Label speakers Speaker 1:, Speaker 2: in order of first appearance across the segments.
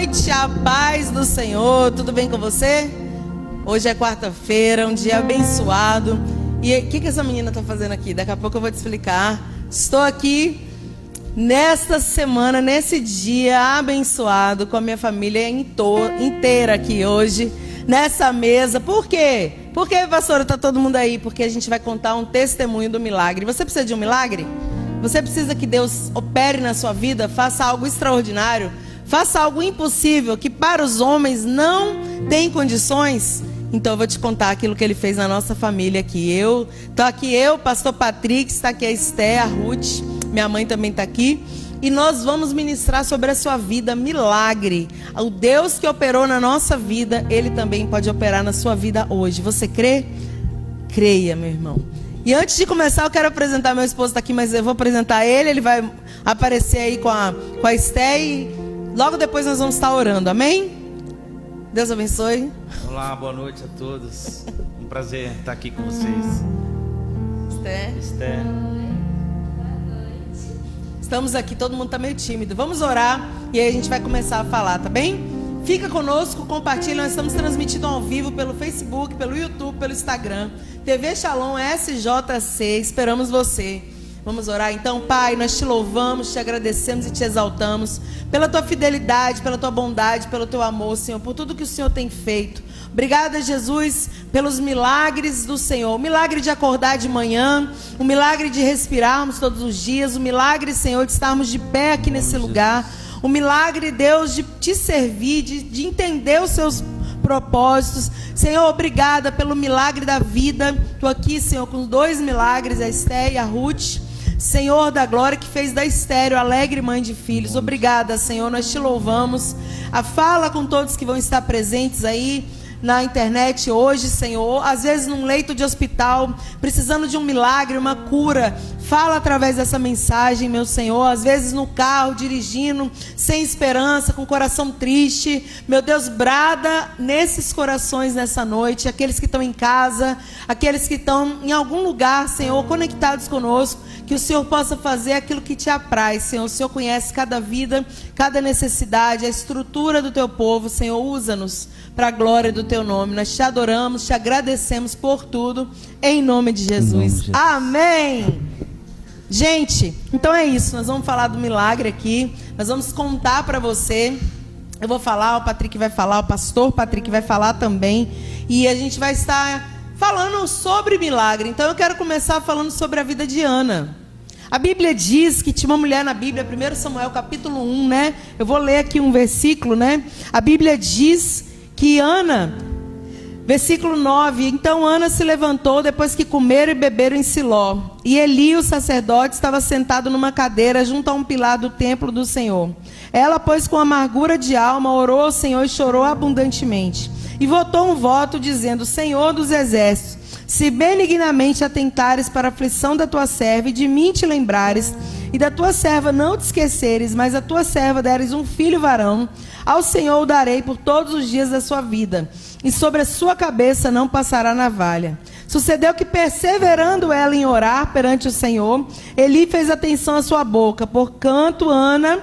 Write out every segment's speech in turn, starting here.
Speaker 1: noite, a paz do Senhor. Tudo bem com você? Hoje é quarta-feira, um dia abençoado. E o que essa menina está fazendo aqui? Daqui a pouco eu vou te explicar. Estou aqui nesta semana, nesse dia abençoado, com a minha família inteira aqui hoje, nessa mesa. Por quê? Por que, pastora, está todo mundo aí? Porque a gente vai contar um testemunho do milagre. Você precisa de um milagre? Você precisa que Deus opere na sua vida, faça algo extraordinário, faça algo impossível, que para os homens não tem condições? Então eu vou te contar aquilo que ele fez na nossa família aqui. Estou aqui, pastor Patrick, está aqui a Esté, a Ruth, minha mãe também está aqui. E nós vamos ministrar sobre a sua vida milagre. O Deus que operou na nossa vida, Ele também pode operar na sua vida hoje. Você crê? Creia, meu irmão. E antes de começar, eu quero apresentar, meu esposo está aqui, mas eu vou apresentar ele vai aparecer aí com a Esté e logo depois nós vamos estar orando, amém? Deus abençoe.
Speaker 2: Olá, boa noite a todos. Um prazer estar aqui com vocês.
Speaker 1: Esté. Estamos aqui, todo mundo está meio tímido. Vamos orar e aí a gente vai começar a falar, tá bem? Fica conosco, compartilha. Nós estamos transmitindo ao vivo pelo Facebook, pelo YouTube, pelo Instagram. TV Shalom SJC, esperamos você. Vamos orar então. Pai, nós te louvamos, te agradecemos e te exaltamos pela tua fidelidade, pela tua bondade, pelo teu amor, Senhor, por tudo que o Senhor tem feito. Obrigada, Jesus, pelos milagres do Senhor. O milagre de acordar de manhã, o milagre de respirarmos todos os dias, o milagre, Senhor, de estarmos de pé aqui nesse lugar. O milagre, Deus, de te servir, de entender os seus propósitos. Senhor, obrigada pelo milagre da vida. Estou aqui, Senhor, com 2 milagres, a Esté e a Ruth. Senhor da glória, que fez da Estéreo alegre mãe de filhos. Obrigada, Senhor, nós te louvamos. Fala com todos que vão estar presentes aí na internet hoje, Senhor, às vezes num leito de hospital, precisando de um milagre, uma cura. Fala através dessa mensagem, meu Senhor, às vezes no carro, dirigindo, sem esperança, com o coração triste. Meu Deus, brada nesses corações nessa noite, aqueles que estão em casa, aqueles que estão em algum lugar, Senhor, conectados conosco, que o Senhor possa fazer aquilo que te apraz, Senhor. O Senhor conhece cada vida, cada necessidade, a estrutura do teu povo, Senhor, usa-nos para a glória do teu nome. Nós te adoramos, te agradecemos por tudo, em nome de Jesus. Amém. Gente, então é isso, nós vamos falar do milagre aqui, nós vamos contar para você. Eu vou falar, o Patrick vai falar, o pastor Patrick vai falar também, e a gente vai estar falando sobre milagre. Então eu quero começar falando sobre a vida de Ana. A Bíblia diz que tinha uma mulher na Bíblia, 1 Samuel capítulo 1, né? Eu vou ler aqui um versículo, né? A Bíblia diz que Ana, versículo 9, então Ana se levantou depois que comeram e beberam em Siló. E Eli, o sacerdote, estava sentado numa cadeira junto a um pilar do templo do Senhor. Ela, pois, com amargura de alma, orou ao Senhor e chorou abundantemente. E votou um voto dizendo: Senhor dos exércitos, se benignamente atentares para a aflição da tua serva e de mim te lembrares, e da tua serva não te esqueceres, mas a tua serva deres um filho varão, ao Senhor o darei por todos os dias da sua vida, e sobre a sua cabeça não passará navalha. Sucedeu que, perseverando ela em orar perante o Senhor, Eli fez atenção à sua boca, porquanto Ana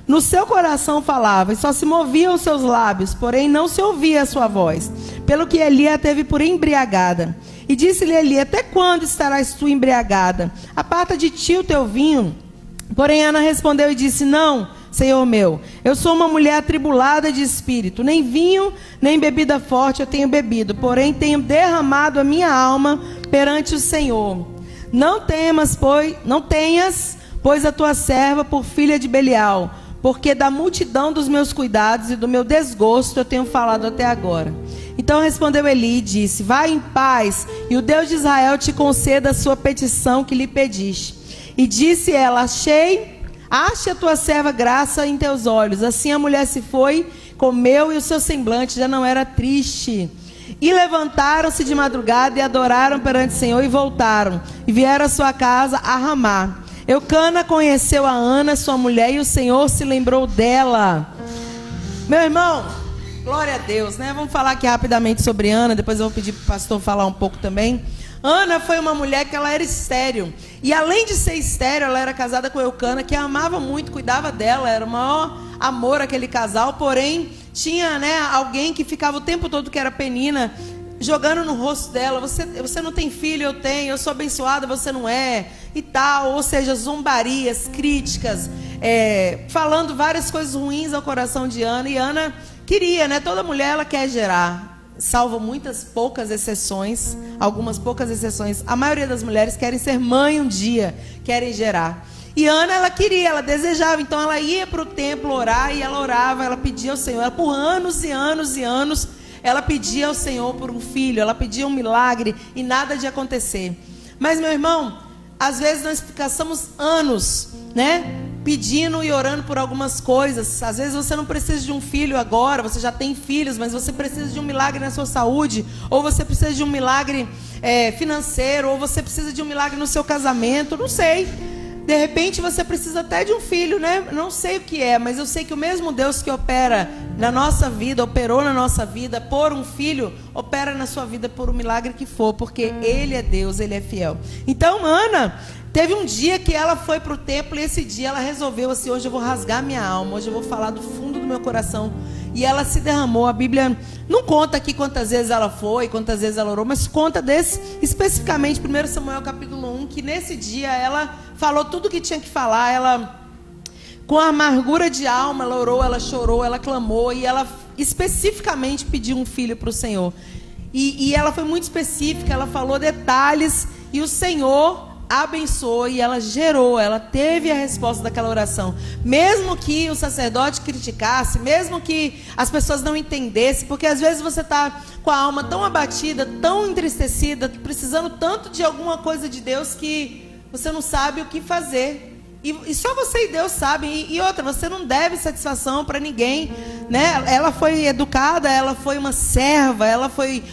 Speaker 1: no seu coração falava, e só se moviam os seus lábios, porém não se ouvia a sua voz, pelo que Eli a teve por embriagada. E disse-lhe Eli: até quando estarás tu embriagada? Aparta de ti o teu vinho. Porém Ana respondeu e disse: não, Senhor meu, eu sou uma mulher atribulada de espírito, nem vinho, nem bebida forte eu tenho bebido, porém tenho derramado a minha alma perante o Senhor. Não tenhas, pois, a tua serva por filha de Belial, porque da multidão dos meus cuidados e do meu desgosto eu tenho falado até agora. Então respondeu Eli e disse: vai em paz, e o Deus de Israel te conceda a sua petição que lhe pediste. E disse ela: ache a tua serva graça em teus olhos. Assim a mulher se foi, comeu, e o seu semblante já não era triste. E levantaram-se de madrugada e adoraram perante o Senhor e voltaram, e vieram à sua casa a Ramá. Eucana conheceu a Ana, sua mulher, e o Senhor se lembrou dela. Meu irmão, glória a Deus, né? Vamos falar aqui rapidamente sobre Ana, depois eu vou pedir para o pastor falar um pouco também. Ana foi uma mulher que ela era estéril. E além de ser estéril, ela era casada com Eucana, que a amava muito, cuidava dela, era o maior amor aquele casal. Porém, tinha, né, alguém que ficava o tempo todo, que era Penina, jogando no rosto dela: você não tem filho, eu tenho, eu sou abençoada, você não é, e tal. Ou seja, zombarias, críticas, falando várias coisas ruins ao coração de Ana. E Ana queria, né? Toda mulher ela quer gerar, salvo poucas exceções, algumas poucas exceções. A maioria das mulheres querem ser mãe um dia, querem gerar. E Ana, ela queria, ela desejava. Então ela ia para o templo orar, e ela orava, ela pedia ao Senhor. Ela, por anos e anos e anos, ela pedia ao Senhor por um filho, ela pedia um milagre, e nada de acontecer. Mas, meu irmão, às vezes nós passamos anos, né, pedindo e orando por algumas coisas. Às vezes você não precisa de um filho agora, você já tem filhos, mas você precisa de um milagre na sua saúde, ou você precisa de um milagre financeiro, ou você precisa de um milagre no seu casamento, não sei. De repente você precisa até de um filho, né? Não sei o que é, mas eu sei que o mesmo Deus que opera na nossa vida, operou na nossa vida por um filho, opera na sua vida por um milagre que for, porque Ele é Deus, Ele é fiel. Então Ana teve um dia que ela foi para o templo, e esse dia ela resolveu assim: hoje eu vou rasgar minha alma, hoje eu vou falar do fundo do meu coração. E ela se derramou. A Bíblia não conta aqui quantas vezes ela foi, quantas vezes ela orou, mas conta desse, especificamente, 1 Samuel capítulo 1, que nesse dia ela falou tudo o que tinha que falar. Ela, com amargura de alma, ela orou, ela chorou, ela clamou, e ela especificamente pediu um filho para o Senhor. E ela foi muito específica, ela falou detalhes, e o Senhor abençoou, e ela gerou, ela teve a resposta daquela oração. Mesmo que o sacerdote criticasse, mesmo que as pessoas não entendessem, porque às vezes você está com a alma tão abatida, tão entristecida, precisando tanto de alguma coisa de Deus, que você não sabe o que fazer. E só você e Deus sabem. E outra, você não deve satisfação para ninguém, né? Ela foi educada, ela foi uma serva, ela foi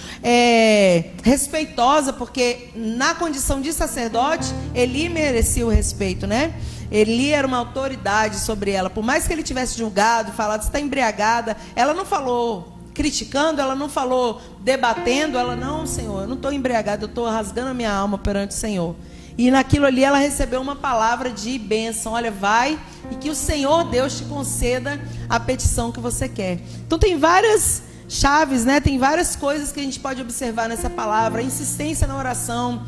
Speaker 1: respeitosa, porque na condição de sacerdote, Eli merecia o respeito, né? Eli era uma autoridade sobre ela. Por mais que ele tivesse julgado, falado: você está embriagada, ela não falou criticando, ela não falou debatendo, ela: não, Senhor, eu não estou embriagada, eu estou rasgando a minha alma perante o Senhor. E naquilo ali ela recebeu uma palavra de bênção: olha, vai, e que o Senhor Deus te conceda a petição que você quer. Então tem várias chaves, né? Tem várias coisas que a gente pode observar nessa palavra: a insistência na oração,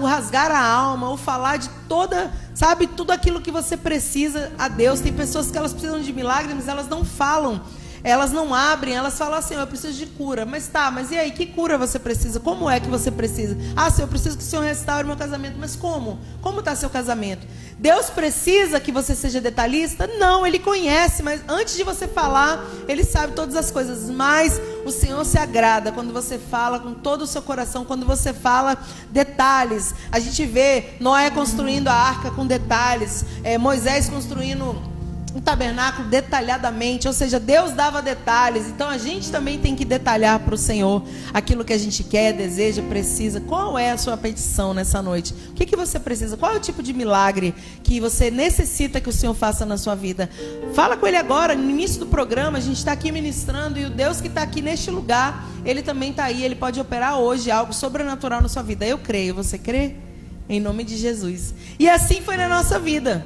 Speaker 1: o rasgar a alma, o falar de toda, sabe, tudo aquilo que você precisa a Deus. Tem pessoas que elas precisam de milagre, mas elas não falam, elas não abrem, elas falam assim: eu preciso de cura. Mas tá, mas e aí, que cura você precisa? Como é que você precisa? Ah, Senhor, eu preciso que o Senhor restaure meu casamento. Mas como? Como está seu casamento? Deus precisa que você seja detalhista? Não, Ele conhece, mas antes de você falar, Ele sabe todas as coisas. Mas o Senhor se agrada quando você fala com todo o seu coração, quando você fala detalhes. A gente vê Noé construindo a arca com detalhes, Moisés construindo um tabernáculo detalhadamente, ou seja, Deus dava detalhes. Então a gente também tem que detalhar para o Senhor aquilo que a gente quer, deseja, precisa. Qual é a sua petição nessa noite? O que você precisa? Qual é o tipo de milagre que você necessita que o Senhor faça na sua vida? Fala com Ele agora. No início do programa a gente está aqui ministrando, e o Deus que está aqui neste lugar, Ele também está aí. Ele pode operar hoje algo sobrenatural na sua vida. Eu creio. Você crê? Em nome de Jesus. E assim foi na nossa vida.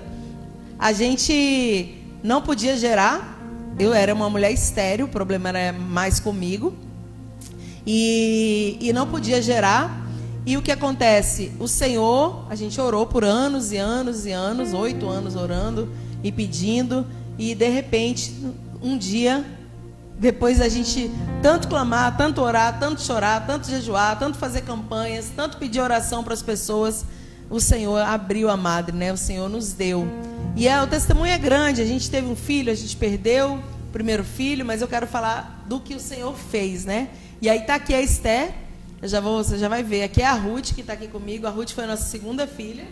Speaker 1: A gente não podia gerar. Eu era uma mulher estéril, o problema era mais comigo. E não podia gerar. E o que acontece? O Senhor, a gente orou por anos e anos e anos, 8 anos orando e pedindo. E de repente, um dia, depois da gente tanto clamar, tanto orar, tanto chorar, tanto jejuar, tanto fazer campanhas, tanto pedir oração para as pessoas, o Senhor abriu a madre, né? O Senhor nos deu. E o testemunho é grande. A gente teve um filho, a gente perdeu o primeiro filho, mas eu quero falar do que o Senhor fez, né? E aí tá aqui a Esther, você já vai ver. Aqui é a Ruth, que está aqui comigo. A Ruth foi a nossa segunda filha,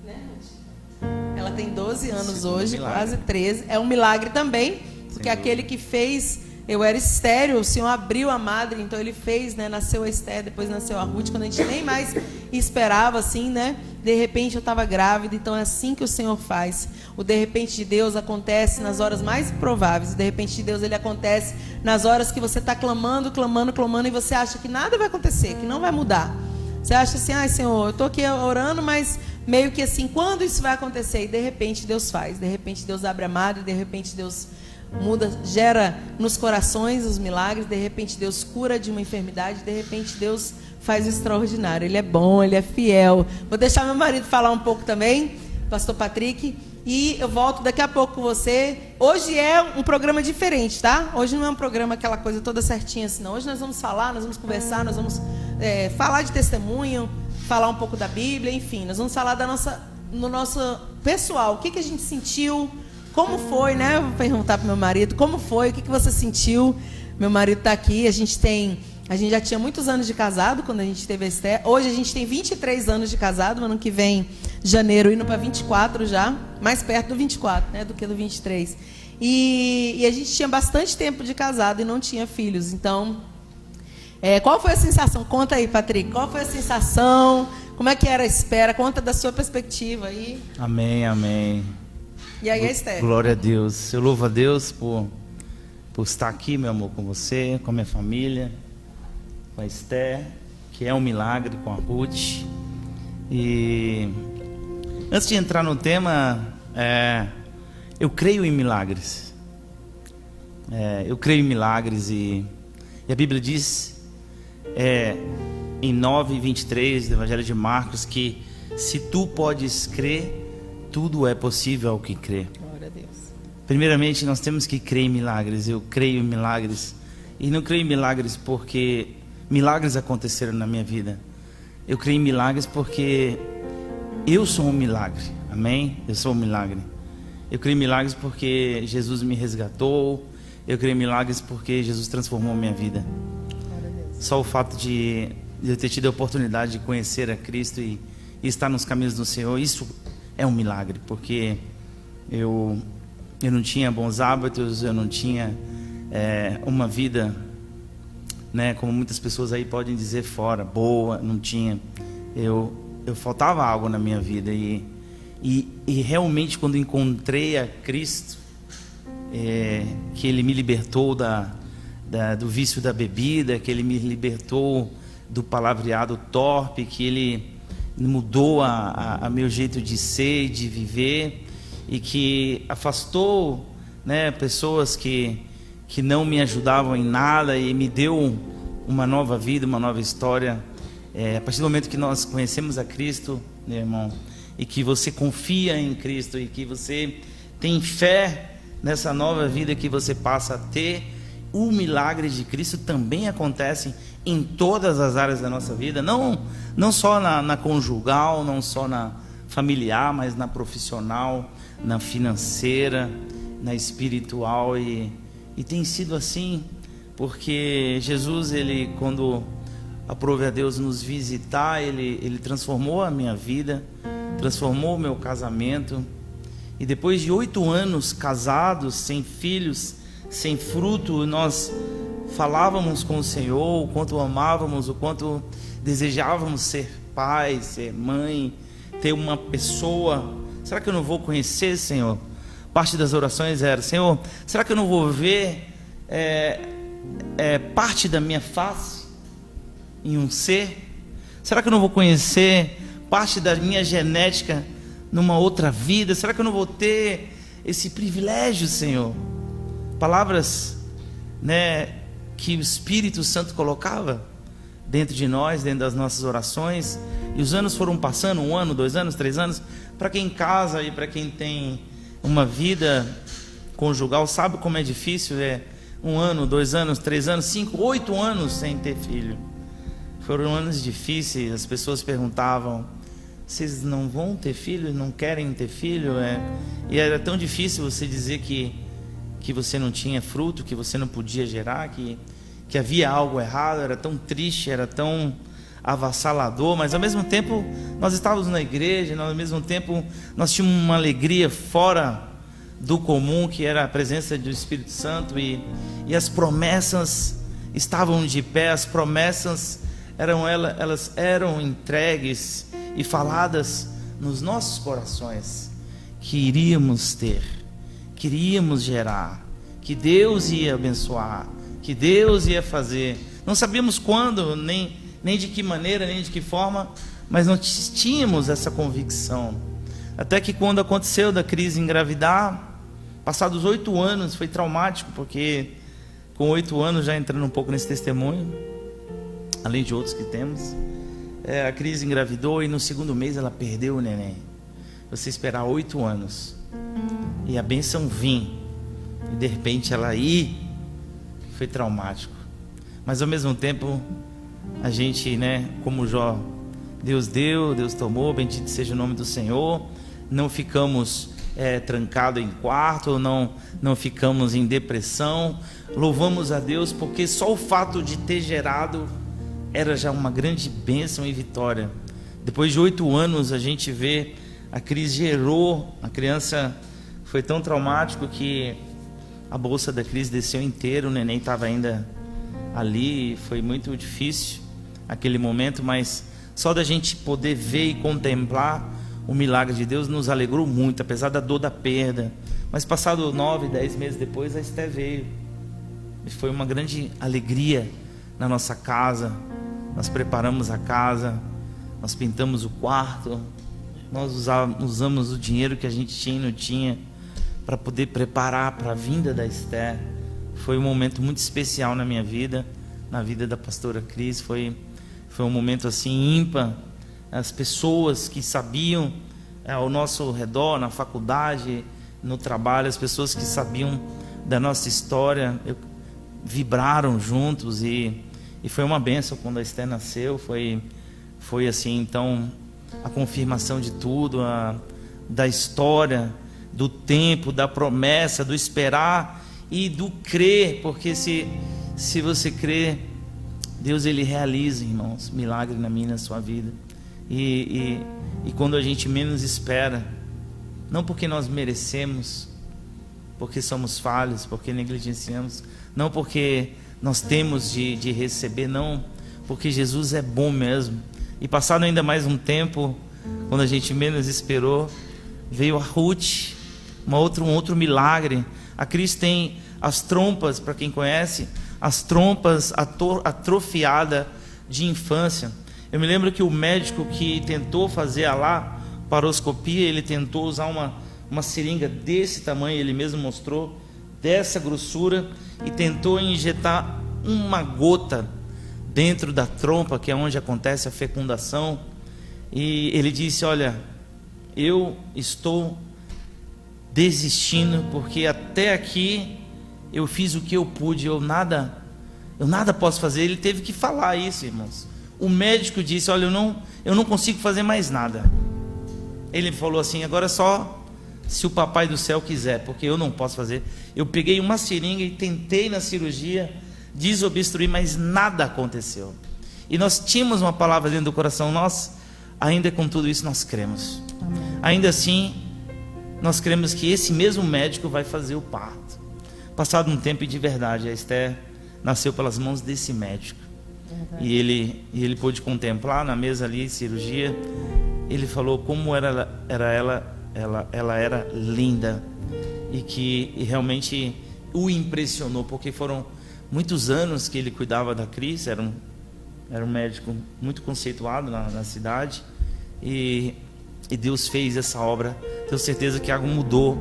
Speaker 1: né, Ruth? Ela tem 12 anos hoje, quase 13. É um milagre também, porque aquele que fez... Eu era estéril, o Senhor abriu a madre, então Ele fez, né? Nasceu a Esther, depois nasceu a Ruth, quando a gente nem mais esperava, assim, né? De repente eu estava grávida. Então é assim que o Senhor faz. O de repente de Deus acontece nas horas mais improváveis. O de repente de Deus, ele acontece nas horas que você está clamando, clamando, clamando, e você acha que nada vai acontecer, que não vai mudar. Você acha assim, ai Senhor, eu estou aqui orando, mas meio que assim, quando isso vai acontecer? E de repente Deus faz, de repente Deus abre a madre, de repente Deus muda, gera nos corações os milagres, de repente Deus cura de uma enfermidade, de repente Deus faz o extraordinário. Ele é bom, Ele é fiel. Vou deixar meu marido falar um pouco também, pastor Patrick, e eu volto daqui a pouco com você. Hoje é um programa diferente, tá? Hoje não é um programa aquela coisa toda certinha assim, não. Hoje nós vamos falar, nós vamos conversar, nós vamos falar de testemunho, falar um pouco da Bíblia, enfim, nós vamos falar no nosso pessoal, o que a gente sentiu, como foi, né? Eu vou perguntar para meu marido, como foi, o que você sentiu? Meu marido está aqui, a gente já tinha muitos anos de casado quando a gente teve a Esther. Hoje a gente tem 23 anos de casado, ano que vem, janeiro, indo para 24 já, mais perto do 24, né, do que do 23. E a gente tinha bastante tempo de casado e não tinha filhos, então... qual foi a sensação? Conta aí, Patrick. Qual foi a sensação? Como é que era a espera? Conta da sua perspectiva aí.
Speaker 2: Amém, amém.
Speaker 1: E aí, Esther?
Speaker 2: Glória a Deus. Eu louvo a Deus por estar aqui, meu amor, com você, com a minha família, com a Esther, que é um milagre, com a Ruth. E antes de entrar no tema, eu creio em milagres. Eu creio em milagres e a Bíblia diz... em 9:23 do Evangelho de Marcos, que se tu podes crer, tudo é possível ao que crê.
Speaker 1: Glória a Deus.
Speaker 2: Primeiramente, nós temos que crer em milagres. Eu creio em milagres. E não creio em milagres porque milagres aconteceram na minha vida. Eu creio em milagres porque eu sou um milagre. Amém? Eu sou um milagre. Eu creio em milagres porque Jesus me resgatou. Eu creio em milagres porque Jesus transformou a minha vida. Só o fato de eu ter tido a oportunidade de conhecer a Cristo e estar nos caminhos do Senhor, isso é um milagre, porque eu não tinha bons hábitos, eu não tinha uma vida, né, como muitas pessoas aí podem dizer fora, boa, não tinha. Eu faltava algo na minha vida e realmente quando encontrei a Cristo, que Ele me libertou do vício da bebida, que Ele me libertou do palavreado torpe, que Ele mudou a meu jeito de ser, de viver, e que afastou, né, pessoas que não me ajudavam em nada e me deu uma nova vida, uma nova história. A partir do momento que nós conhecemos a Cristo, meu irmão, e que você confia em Cristo e que você tem fé nessa nova vida que você passa a ter, o milagre de Cristo também acontece em todas as áreas da nossa vida, não só na conjugal, não só na familiar, mas na profissional, na financeira, na espiritual, e tem sido assim, porque Jesus, Ele, quando aprove a Deus nos visitar, Ele transformou a minha vida, transformou o meu casamento, e depois de 8 anos casados, sem filhos, sem fruto, nós falávamos com o Senhor o quanto amávamos, o quanto desejávamos ser pai, ser mãe, ter uma pessoa. Será que eu não vou conhecer, Senhor? Parte das orações era: Senhor, será que eu não vou ver parte da minha face em um ser? Será que eu não vou conhecer parte da minha genética numa outra vida? Será que eu não vou ter esse privilégio, Senhor? Palavras, né, que o Espírito Santo colocava dentro de nós, dentro das nossas orações. E os anos foram passando, 1 ano, 2 anos, 3 anos. Para quem casa e para quem tem uma vida conjugal, sabe como é difícil. 1 ano, 2 anos, 3 anos, 5, 8 anos sem ter filho. Foram anos difíceis. As pessoas perguntavam: vocês não vão ter filho? Não querem ter filho? E era tão difícil você dizer que você não tinha fruto, que você não podia gerar, que havia algo errado. Era tão triste, era tão avassalador, mas ao mesmo tempo nós estávamos na igreja, ao mesmo tempo nós tínhamos uma alegria fora do comum, que era a presença do Espírito Santo, e as promessas estavam de pé. As promessas elas eram entregues e faladas nos nossos corações, que iríamos ter, que iríamos gerar, que Deus ia abençoar, que Deus ia fazer. Não sabíamos quando, nem nem de que maneira, nem de que forma, mas não tínhamos essa convicção. Até que quando aconteceu da crise engravidar, passados 8 anos, foi traumático, porque com 8 anos, já entrando um pouco nesse testemunho, além de outros que temos, a crise engravidou e no 2º mês ela perdeu o neném. Você esperar 8 anos e a bênção vir e de repente ela ir, foi traumático. Mas ao mesmo tempo a gente, como Jó, Deus deu, Deus tomou, bendito seja o nome do Senhor. Não ficamos trancados em quarto, não ficamos em depressão. Louvamos a Deus porque só o fato de ter gerado era já uma grande bênção e vitória. Depois de 8 anos a gente vê a crise gerou, a criança foi tão traumático que a bolsa da crise desceu inteira, o neném estava ainda ali, foi muito difícil aquele momento, mas só da gente poder ver e contemplar o milagre de Deus nos alegrou muito, apesar da dor da perda. Mas passado 9, 10 meses depois, a Esté veio e foi uma grande alegria na nossa casa. Nós preparamos a casa, nós pintamos o quarto, nós usamos o dinheiro que a gente tinha e não tinha para poder preparar para a vinda da Esté. Foi um momento muito especial na minha vida, na vida da pastora Cris. Foi um momento assim ímpar. As pessoas que sabiam ao nosso redor, na faculdade, no trabalho, as pessoas que sabiam da nossa história, vibraram juntos e foi uma bênção quando a Esté nasceu. Foi assim, então, a confirmação de tudo, da história, do tempo, da promessa, do esperar e do crer, porque se você crer, Deus ele realiza, irmãos, milagre na minha e na sua vida. E quando a gente menos espera, não porque nós merecemos, porque somos falhos, porque negligenciamos, não porque nós temos de receber, não, porque Jesus é bom mesmo. E passado ainda mais um tempo, quando a gente menos esperou, veio a Ruth, um outro milagre. A Cris tem as trompas, para quem conhece, as trompas atrofiadas de infância. Eu me lembro que o médico que tentou fazer a laparoscopia, ele tentou usar uma seringa desse tamanho, ele mesmo mostrou, dessa grossura, e tentou injetar uma gota dentro da trompa, que é onde acontece a fecundação. E ele disse: olha, eu estou desistindo, porque até aqui eu fiz o que eu pude, eu nada posso fazer. Ele teve que falar isso, irmãos. O médico disse: olha, eu não consigo fazer mais nada. Ele falou assim: agora só se o papai do céu quiser, porque eu não posso fazer. Eu peguei uma seringa e tentei na cirurgia desobstruir, mas nada aconteceu. E nós tínhamos uma palavra dentro do coração, nós, ainda com tudo isso, nós cremos. Amém. Ainda assim, nós cremos que esse mesmo médico vai fazer o parto. Passado um tempo, e de verdade, a Esté nasceu pelas mãos desse médico. E ele pôde contemplar na mesa ali, cirurgia. Ele falou como ela era linda, e que realmente o impressionou, porque foram muitos anos que ele cuidava da Cris. Era um médico muito conceituado na cidade, e Deus fez essa obra. Tenho certeza que algo mudou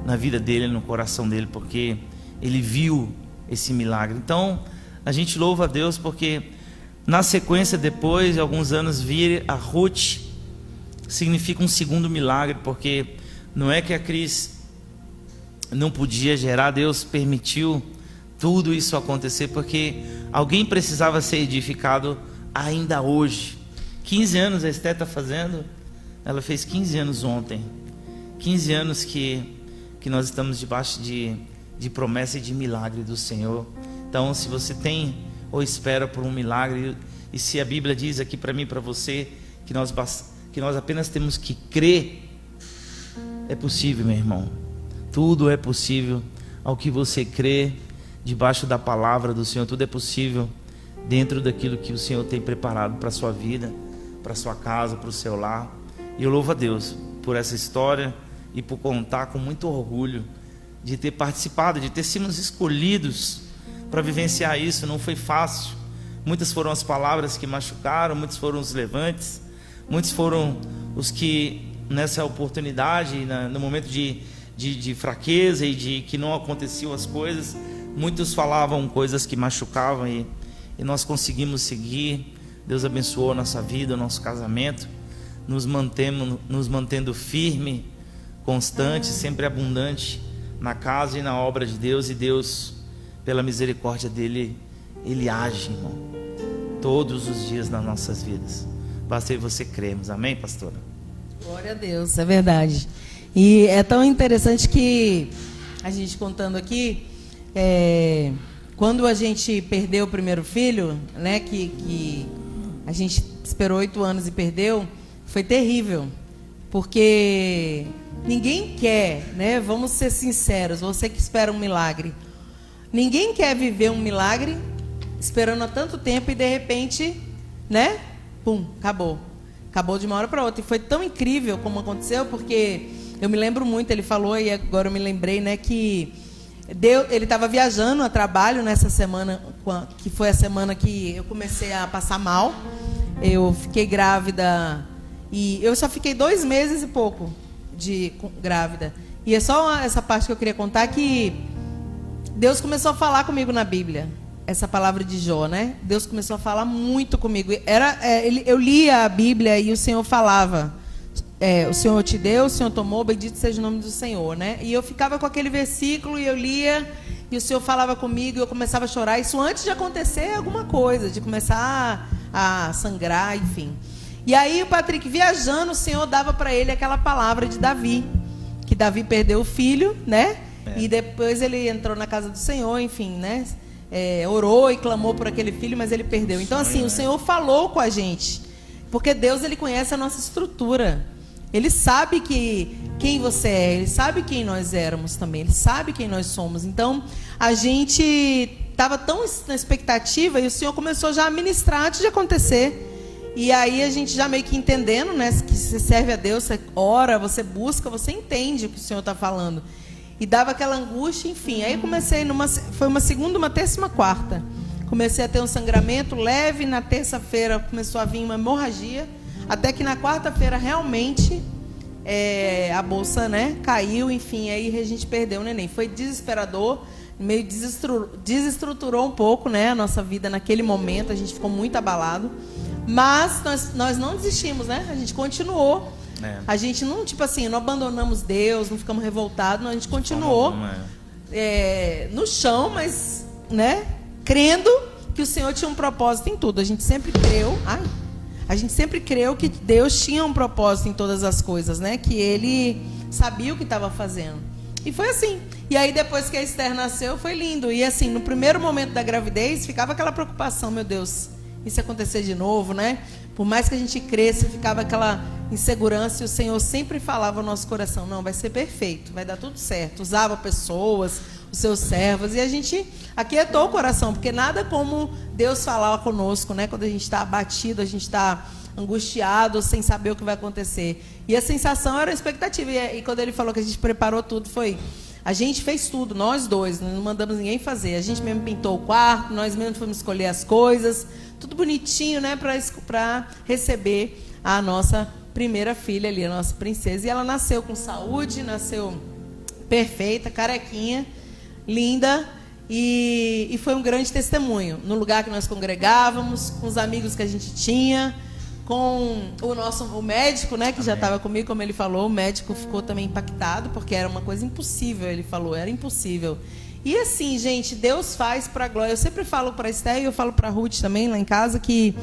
Speaker 2: na vida dele, no coração dele, porque ele viu esse milagre. Então a gente louva a Deus, porque na sequência, depois de alguns anos, vir a Ruth significa um segundo milagre, porque não é que a Cris não podia gerar, Deus permitiu tudo isso acontecer, porque alguém precisava ser edificado ainda hoje. 15 anos a Esté está fazendo, ela fez 15 anos ontem, 15 anos que nós estamos debaixo de promessa e de milagre do Senhor. Então, se você tem ou espera por um milagre, e se a Bíblia diz aqui para mim e para você que nós apenas temos que crer, é possível, meu irmão. Tudo é possível ao que você crê, debaixo da palavra do Senhor. Tudo é possível dentro daquilo que o Senhor tem preparado para a sua vida, para a sua casa, para o seu lar. E eu louvo a Deus por essa história e por contar com muito orgulho de ter participado, de ter sido escolhidos para vivenciar isso. Não foi fácil, Muitas foram as palavras que machucaram, muitos foram os levantes, muitos foram os que nessa oportunidade, no momento de fraqueza e de que não aconteciam as coisas, muitos falavam coisas que machucavam e nós conseguimos seguir. Deus abençoou a nossa vida, o nosso casamento, nos mantendo firme, constante, sempre abundante na casa e na obra de Deus. E Deus, pela misericórdia dele, Ele age, irmão, todos os dias nas nossas vidas. Basta eu e você crermos. Amém, pastora?
Speaker 1: Glória a Deus, é verdade. E é tão interessante que a gente contando aqui, quando a gente perdeu o primeiro filho, né, que a gente esperou 8 anos e perdeu, foi terrível, porque ninguém quer, né? Vamos ser sinceros, você que espera um milagre, ninguém quer viver um milagre esperando há tanto tempo e de repente, né? Pum, acabou de uma hora para outra. E foi tão incrível como aconteceu, porque eu me lembro muito, ele falou e agora eu me lembrei, né, que ele estava viajando a trabalho nessa semana, que foi a semana que eu comecei a passar mal. Eu fiquei grávida e eu só fiquei 2 meses e pouco grávida. E é só essa parte que eu queria contar, que Deus começou a falar comigo na Bíblia. Essa palavra de Jó, né? Deus começou a falar muito comigo. Eu lia a Bíblia e o Senhor falava: o Senhor te deu, o Senhor tomou, bendito seja o nome do Senhor, né? E eu ficava com aquele versículo e eu lia, e o Senhor falava comigo, e eu começava a chorar. Isso antes de acontecer alguma coisa, de começar a sangrar, enfim. E aí o Patrick viajando, o Senhor dava para ele aquela palavra de Davi, que Davi perdeu o filho, né? E depois ele entrou na casa do Senhor, enfim, né? Orou e clamou por aquele filho, mas ele perdeu. Então, assim, o Senhor falou com a gente, porque Deus, Ele conhece a nossa estrutura. Ele sabe quem você é, Ele sabe quem nós éramos também, Ele sabe quem nós somos. Então, a gente estava tão na expectativa, e o Senhor começou já a ministrar antes de acontecer. E aí a gente já meio que entendendo, né, que você serve a Deus, você ora, você busca, você entende o que o Senhor está falando. E dava aquela angústia, enfim. Aí comecei, foi uma segunda, uma terça e uma quarta. Comecei a ter um sangramento leve, na terça-feira começou a vir uma hemorragia, até que na quarta-feira realmente a bolsa, né, caiu, enfim, aí a gente perdeu o neném. Foi desesperador, meio desestruturou um pouco, né, a nossa vida naquele momento, a gente ficou muito abalado. Mas nós não desistimos, né? A gente continuou. A gente não, tipo assim, não abandonamos Deus, não ficamos revoltados, não, a gente continuou no chão, mas, né, crendo que o Senhor tinha um propósito em tudo. A gente sempre creu que Deus tinha um propósito em todas as coisas, né? Que Ele sabia o que estava fazendo. E foi assim. E aí depois que a Esther nasceu, foi lindo. E assim, no primeiro momento da gravidez, ficava aquela preocupação, meu Deus, isso acontecer de novo, né? Por mais que a gente cresça, ficava aquela insegurança, e o Senhor sempre falava ao nosso coração: não, vai ser perfeito, vai dar tudo certo. Usava pessoas, os seus servos, e a gente aquietou o coração, porque nada como Deus falar conosco, né? Quando a gente está abatido, a gente está angustiado, sem saber o que vai acontecer. E a sensação era a expectativa. E quando Ele falou que a gente preparou tudo, a gente fez tudo, nós dois, não mandamos ninguém fazer. A gente mesmo pintou o quarto, nós mesmos fomos escolher as coisas, tudo bonitinho, né, para receber a nossa primeira filha ali, a nossa princesa. E ela nasceu com saúde, nasceu perfeita, carequinha, linda, e foi um grande testemunho no lugar que nós congregávamos, com os amigos que a gente tinha, com o médico, né, que já estava comigo, como ele falou. O médico ficou também impactado, porque era uma coisa impossível, ele falou, era impossível. E assim, gente, Deus faz para a glória. Eu sempre falo para a Esther e eu falo para a Ruth também, lá em casa, que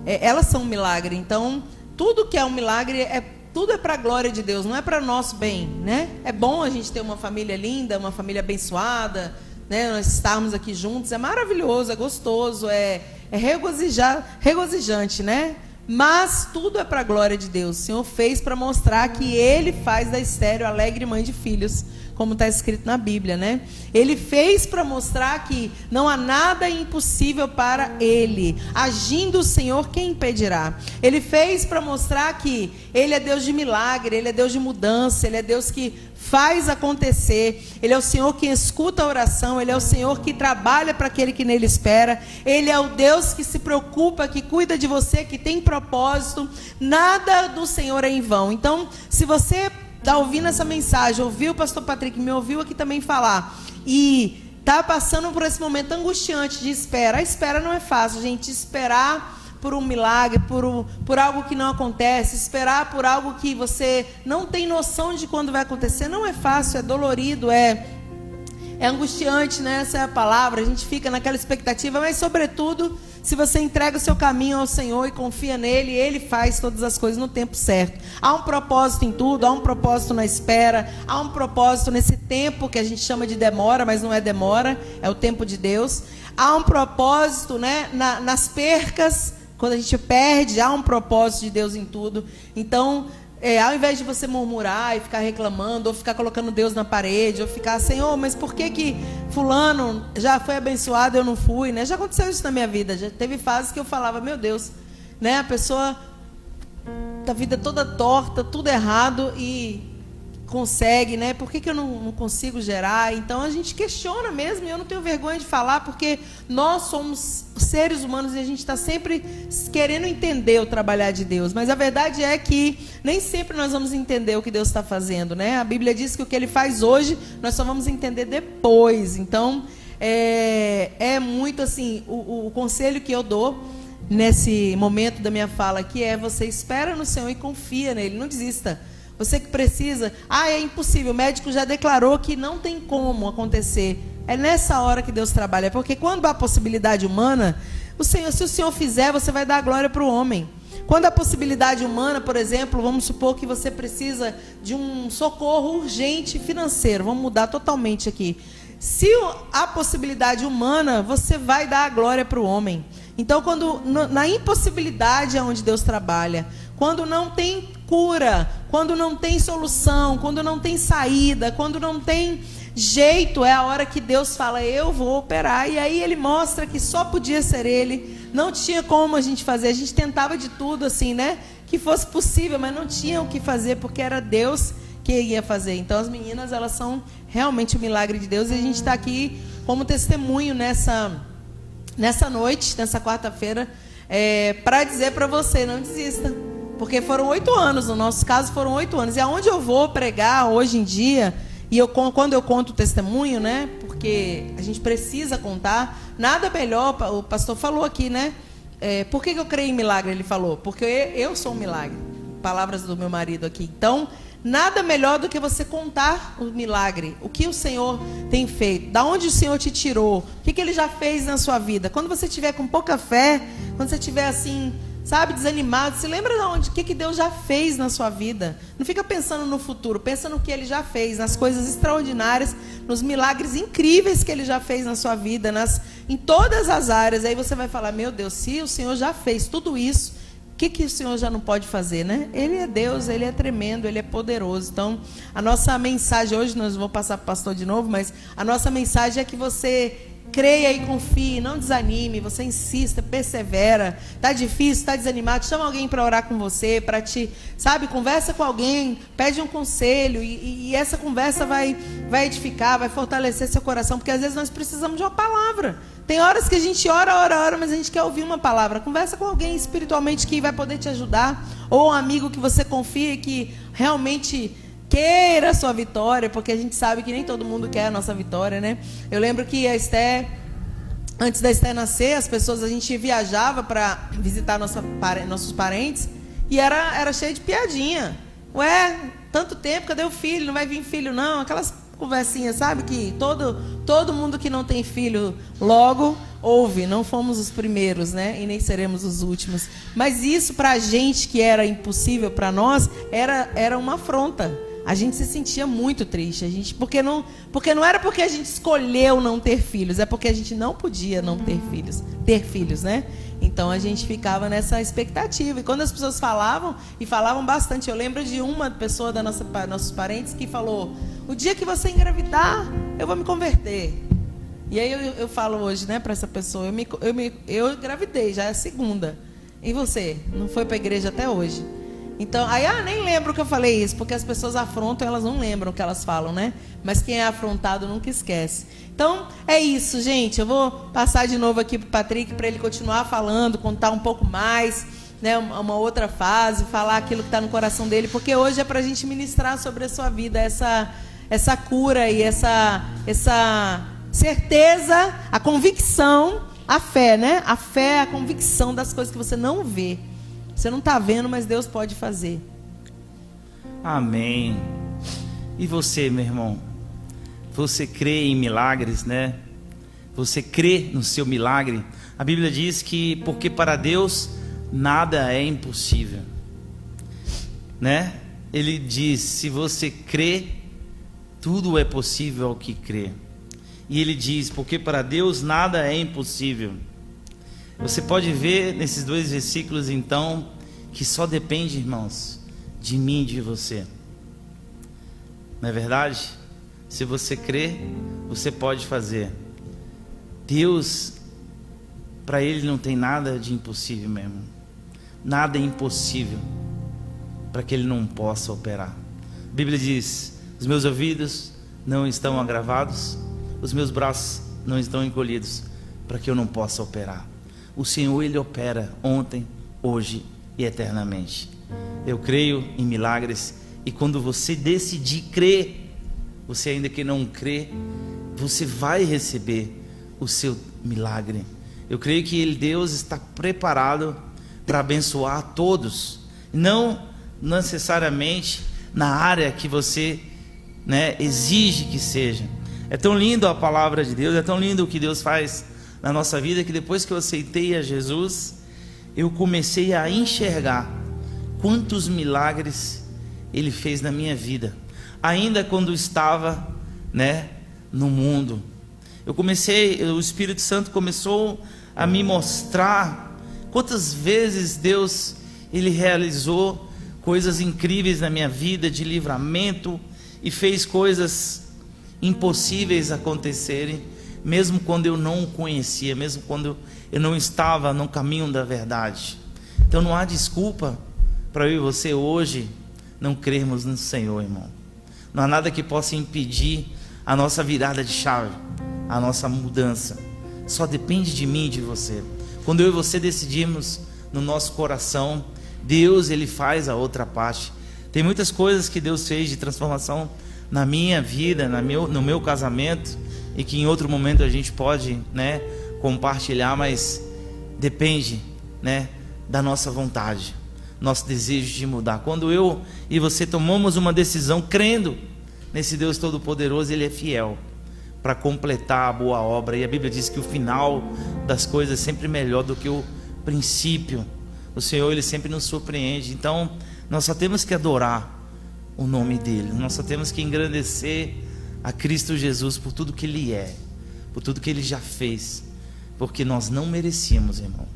Speaker 1: elas são um milagre. Então, tudo que é um milagre, tudo é para a glória de Deus, não é para nosso bem, né? É bom a gente ter uma família linda, uma família abençoada, né? Nós estarmos aqui juntos, é maravilhoso, é gostoso, é regozijante, né? Mas tudo é para a glória de Deus. O Senhor fez para mostrar que Ele faz da Estéreo alegre mãe de filhos. como está escrito na Bíblia, né? Ele fez para mostrar que não há nada impossível para Ele. Agindo o Senhor, quem impedirá? Ele fez para mostrar que Ele é Deus de milagre, Ele é Deus de mudança, Ele é Deus que faz acontecer. Ele é o Senhor que escuta a oração, Ele é o Senhor que trabalha para aquele que nele espera. Ele é o Deus que se preocupa, que cuida de você, que tem propósito. Nada do Senhor é em vão. Então, se você está ouvindo essa mensagem, ouviu o pastor Patrick, me ouviu aqui também falar, e está passando por esse momento angustiante de espera. A espera não é fácil, gente. Esperar por um milagre, por algo que não acontece, esperar por algo que você não tem noção de quando vai acontecer, não é fácil, é dolorido, é angustiante, né? Essa é a palavra. A gente fica naquela expectativa, mas sobretudo, se você entrega o seu caminho ao Senhor e confia nele, Ele faz todas as coisas no tempo certo. Há um propósito em tudo, há um propósito na espera, há um propósito nesse tempo que a gente chama de demora, mas não é demora, é o tempo de Deus. Há um propósito, né, nas percas. Quando a gente perde, há um propósito de Deus em tudo. Então, ao invés de você murmurar e ficar reclamando, ou ficar colocando Deus na parede, ou ficar, Senhor, mas por que fulano já foi abençoado e eu não fui, né? Já aconteceu isso na minha vida. Já teve fases que eu falava, meu Deus, né? A pessoa da vida toda torta, tudo errado e consegue, né? Por que eu não consigo gerar? Então a gente questiona mesmo, e eu não tenho vergonha de falar, porque nós somos seres humanos e a gente está sempre querendo entender o trabalhar de Deus, mas a verdade é que nem sempre nós vamos entender o que Deus está fazendo, né? A Bíblia diz que o que Ele faz hoje, nós só vamos entender depois. Então é muito assim, o conselho que eu dou nesse momento da minha fala aqui é: você espera no Senhor e confia nele, não desista. Você que precisa, é impossível, o médico já declarou que não tem como acontecer. É nessa hora que Deus trabalha, porque quando há possibilidade humana, se o Senhor fizer, você vai dar a glória para o homem. Quando há possibilidade humana, por exemplo, vamos supor que você precisa de um socorro urgente financeiro, vamos mudar totalmente aqui. Se há possibilidade humana, você vai dar a glória para o homem. Então, na impossibilidade é onde Deus trabalha. Quando não tem cura, quando não tem solução, quando não tem saída, quando não tem jeito, é a hora que Deus fala, eu vou operar. E aí Ele mostra que só podia ser Ele. Não tinha como a gente fazer. A gente tentava de tudo assim, né? Que fosse possível, mas não tinha o que fazer, porque era Deus que ia fazer. Então as meninas, elas são realmente o milagre de Deus. E a gente está aqui como testemunho nessa noite, nessa quarta-feira, para dizer para você, não desista. Porque foram 8 anos, no nosso caso foram 8 anos. E aonde eu vou pregar hoje em dia, e quando eu conto o testemunho, né? Porque a gente precisa contar, nada melhor, o pastor falou aqui, né? Por que eu creio em milagre? Ele falou, porque eu sou um milagre. Palavras do meu marido aqui. Então, nada melhor do que você contar o milagre, o que o Senhor tem feito, da onde o Senhor te tirou, o que Ele já fez na sua vida. Quando você estiver com pouca fé, quando você estiver assim, sabe, desanimado, se lembra de o que Deus já fez na sua vida. Não fica pensando no futuro, pensa no que Ele já fez, nas coisas extraordinárias, nos milagres incríveis que Ele já fez na sua vida, em todas as áreas. Aí você vai falar, meu Deus, se o Senhor já fez tudo isso, o que o Senhor já não pode fazer, né? Ele é Deus, Ele é tremendo, Ele é poderoso. Então, a nossa mensagem hoje, nós vamos passar para o pastor de novo, mas a nossa mensagem é que você creia e confie, não desanime, você insista, persevera. Está difícil, está desanimado, chama alguém para orar com você, para conversa com alguém, pede um conselho, e essa conversa vai edificar, vai fortalecer seu coração, porque às vezes nós precisamos de uma palavra. Tem horas que a gente ora, mas a gente quer ouvir uma palavra. Conversa com alguém espiritualmente que vai poder te ajudar, ou um amigo que você confia e que realmente queira a sua vitória, porque a gente sabe que nem todo mundo quer a nossa vitória, né? Eu lembro que a Esté, antes da Esté nascer, a gente viajava para visitar nossos parentes, e era cheio de piadinha. Ué, tanto tempo, cadê o filho? Não vai vir filho não? Aquelas conversinhas, sabe? Que todo mundo que não tem filho logo ouve. Não fomos os primeiros, né? E nem seremos os últimos. Mas isso pra gente que era impossível, para nós, era uma afronta. A gente se sentia muito triste. Porque não era porque a gente escolheu não ter filhos, é porque a gente não podia não ter filhos, né? Então a gente ficava nessa expectativa. E quando as pessoas falavam, e falavam bastante, eu lembro de uma pessoa nossos parentes que falou, o dia que você engravidar, eu vou me converter. E aí eu falo hoje, né, para essa pessoa, eu engravidei, já é a segunda. E você? Não foi para a igreja até hoje? Então, aí, nem lembro que eu falei isso, porque as pessoas afrontam, elas não lembram o que elas falam, né? Mas quem é afrontado nunca esquece. Então, é isso, gente. Eu vou passar de novo aqui para o Patrick, para ele continuar falando, contar um pouco mais, né, uma outra fase, falar aquilo que está no coração dele, porque hoje é para a gente ministrar sobre a sua vida, essa cura e essa certeza, a convicção, a fé, né? A fé é a convicção das coisas que você não vê. Você não está vendo, mas Deus pode fazer.
Speaker 2: Amém. E você, meu irmão? Você crê em milagres, né? Você crê no seu milagre? A Bíblia diz que porque para Deus nada é impossível, né? Ele diz, se você crê, tudo é possível ao que crê. E ele diz, porque para Deus nada é impossível. Você pode ver nesses 2 versículos, então, que só depende, irmãos, de mim e de você. Não é verdade? Se você crê, você pode fazer. Deus, para Ele não tem nada de impossível mesmo. Nada é impossível para que Ele não possa operar. A Bíblia diz, os meus ouvidos não estão agravados, os meus braços não estão encolhidos, para que eu não possa operar. O Senhor, Ele opera ontem, hoje e eternamente. Eu creio em milagres, e quando você decidir crer, você ainda que não crê, você vai receber o seu milagre. Eu creio que Deus está preparado para abençoar todos, não necessariamente na área que você, né, exige que seja. É tão lindo a palavra de Deus, é tão lindo o que Deus faz na nossa vida, que depois que eu aceitei a Jesus, eu comecei a enxergar quantos milagres Ele fez na minha vida, ainda quando estava, né, no mundo. O Espírito Santo começou a me mostrar quantas vezes Deus, Ele realizou coisas incríveis na minha vida, de livramento, e fez coisas impossíveis acontecerem, mesmo quando eu não o conhecia, mesmo quando eu não estava no caminho da verdade. Então não há desculpa para eu e você hoje não crermos no Senhor, irmão. Não há nada que possa impedir a nossa virada de chave, a nossa mudança. Só depende de mim e de você. Quando eu e você decidimos no nosso coração, Deus, Ele faz a outra parte. Tem muitas coisas que Deus fez de transformação na minha vida, no meu casamento, e que em outro momento a gente pode, né, compartilhar, mas depende, né, da nossa vontade, nosso desejo de mudar. Quando eu e você tomamos uma decisão crendo nesse Deus Todo-Poderoso, Ele é fiel para completar a boa obra, e a Bíblia diz que o final das coisas é sempre melhor do que o princípio. O Senhor, Ele sempre nos surpreende. Então nós só temos que adorar o nome dEle, nós só temos que engrandecer a Cristo Jesus por tudo que Ele é, por tudo que Ele já fez, porque nós não merecíamos, irmão,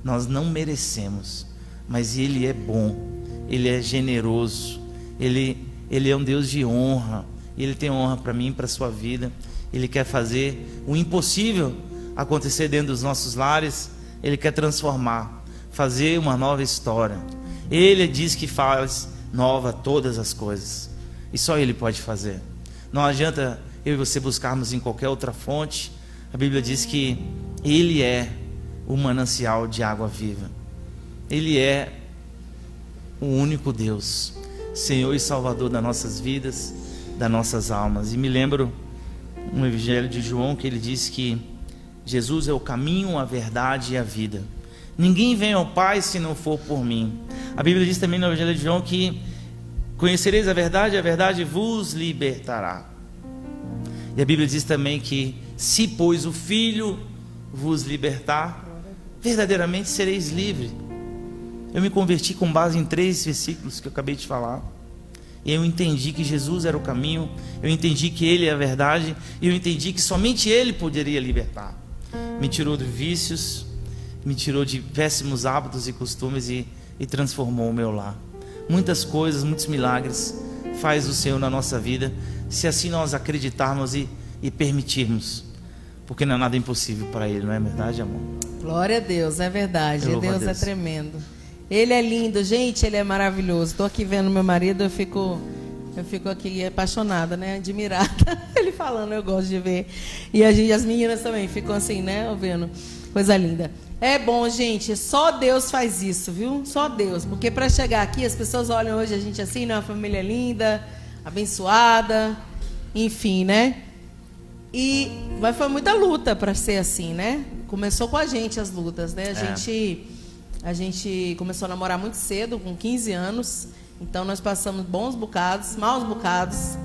Speaker 2: nós não merecemos, mas Ele é bom, Ele é generoso, Ele é um Deus de honra, Ele tem honra para mim e para a sua vida. Ele quer fazer o impossível acontecer dentro dos nossos lares. Ele quer transformar, fazer uma nova história. Ele diz que faz nova todas as coisas, e só Ele pode fazer. Não adianta eu e você buscarmos em qualquer outra fonte. A Bíblia diz que Ele é o manancial de água viva. Ele é o único Deus, Senhor e Salvador das nossas vidas, das nossas almas. E me lembro no Evangelho de João, que ele diz que Jesus é o caminho, a verdade e a vida. Ninguém vem ao Pai se não for por mim. A Bíblia diz também no Evangelho de João que conhecereis a verdade vos libertará. E a Bíblia diz também que se, pois, o Filho vos libertar, verdadeiramente sereis livres. Eu me converti com base em 3 versículos que eu acabei de falar. E eu entendi que Jesus era o caminho, eu entendi que Ele é a verdade, e eu entendi que somente Ele poderia libertar. Me tirou de vícios, me tirou de péssimos hábitos e costumes e transformou o meu lar. Muitas coisas, muitos milagres faz o Senhor na nossa vida, se assim nós acreditarmos e permitirmos. Porque não é nada impossível para Ele, não é verdade, amor?
Speaker 1: Glória a Deus, é verdade. Deus é tremendo. Ele é lindo, gente, Ele é maravilhoso. Estou aqui vendo meu marido, eu fico aqui apaixonada, né? Admirada. Ele falando, eu gosto de ver. E as meninas também ficam assim, né? Ouvindo. Coisa linda. É bom, gente. Só Deus faz isso, viu? Só Deus. Porque para chegar aqui, as pessoas olham hoje a gente assim, né? Uma família linda, abençoada, enfim, né? Mas foi muita luta para ser assim, né? Começou com a gente as lutas, né? A gente começou a namorar muito cedo, com 15 anos. Então nós passamos bons bocados, maus bocados.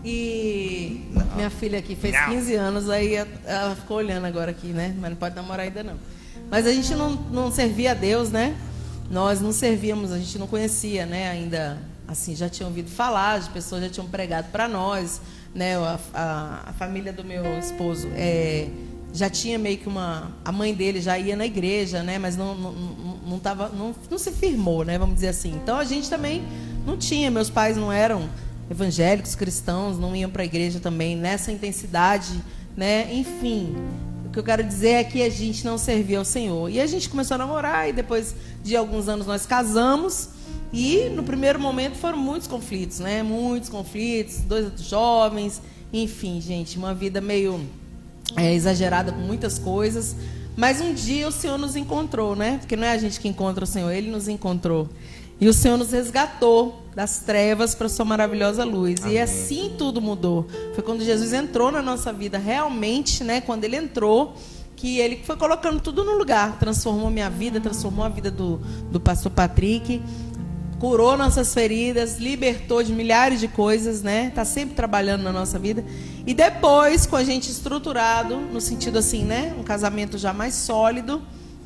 Speaker 1: E minha filha aqui fez 15 anos, aí ela ficou olhando agora aqui, né? Mas não pode namorar ainda não. Mas a gente não servia a Deus, né? Nós não servíamos, a gente não conhecia, né? Ainda, assim, já tinham ouvido falar, as pessoas já tinham pregado para nós, né? A família do meu esposo já tinha meio que a mãe dele já ia na igreja, né? Mas não se firmou, né? Vamos dizer assim. Então a gente também não tinha, meus pais não eram evangélicos, cristãos, não iam para a igreja também nessa intensidade, né? Enfim, o que eu quero dizer é que a gente não servia ao Senhor. E a gente começou a namorar e depois de alguns anos nós casamos. E no primeiro momento foram muitos conflitos, né? Muitos conflitos, 2 jovens, enfim, gente, uma vida meio exagerada com muitas coisas. Mas um dia o Senhor nos encontrou, né? Porque não é a gente que encontra o Senhor, Ele nos encontrou. E o Senhor nos resgatou das trevas para a sua maravilhosa luz. Amém. E assim tudo mudou. Foi quando Jesus entrou na nossa vida, realmente, né? Quando Ele entrou, que Ele foi colocando tudo no lugar. Transformou minha vida, transformou a vida do pastor Patrick. Curou nossas feridas, libertou de milhares de coisas, né? Está sempre trabalhando na nossa vida. E depois, com a gente estruturado, no sentido assim, né? Um casamento já mais sólido,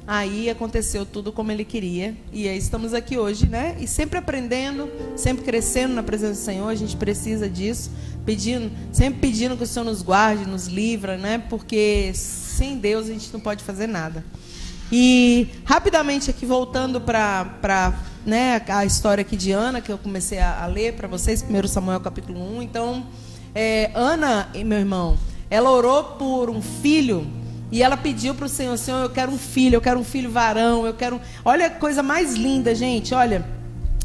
Speaker 1: aí aconteceu tudo como Ele queria. E aí estamos aqui hoje, né? E sempre aprendendo, sempre crescendo na presença do Senhor. A gente precisa disso. Sempre pedindo que o Senhor nos guarde, nos livra, né? Porque sem Deus a gente não pode fazer nada. E rapidamente aqui, voltando para né, a história aqui de Ana, que eu comecei a ler para vocês, 1 Samuel capítulo 1. Então, Ana, meu irmão, ela orou por um filho e ela pediu para o Senhor, Senhor, eu quero um filho varão, eu quero... Olha a coisa mais linda, gente, olha,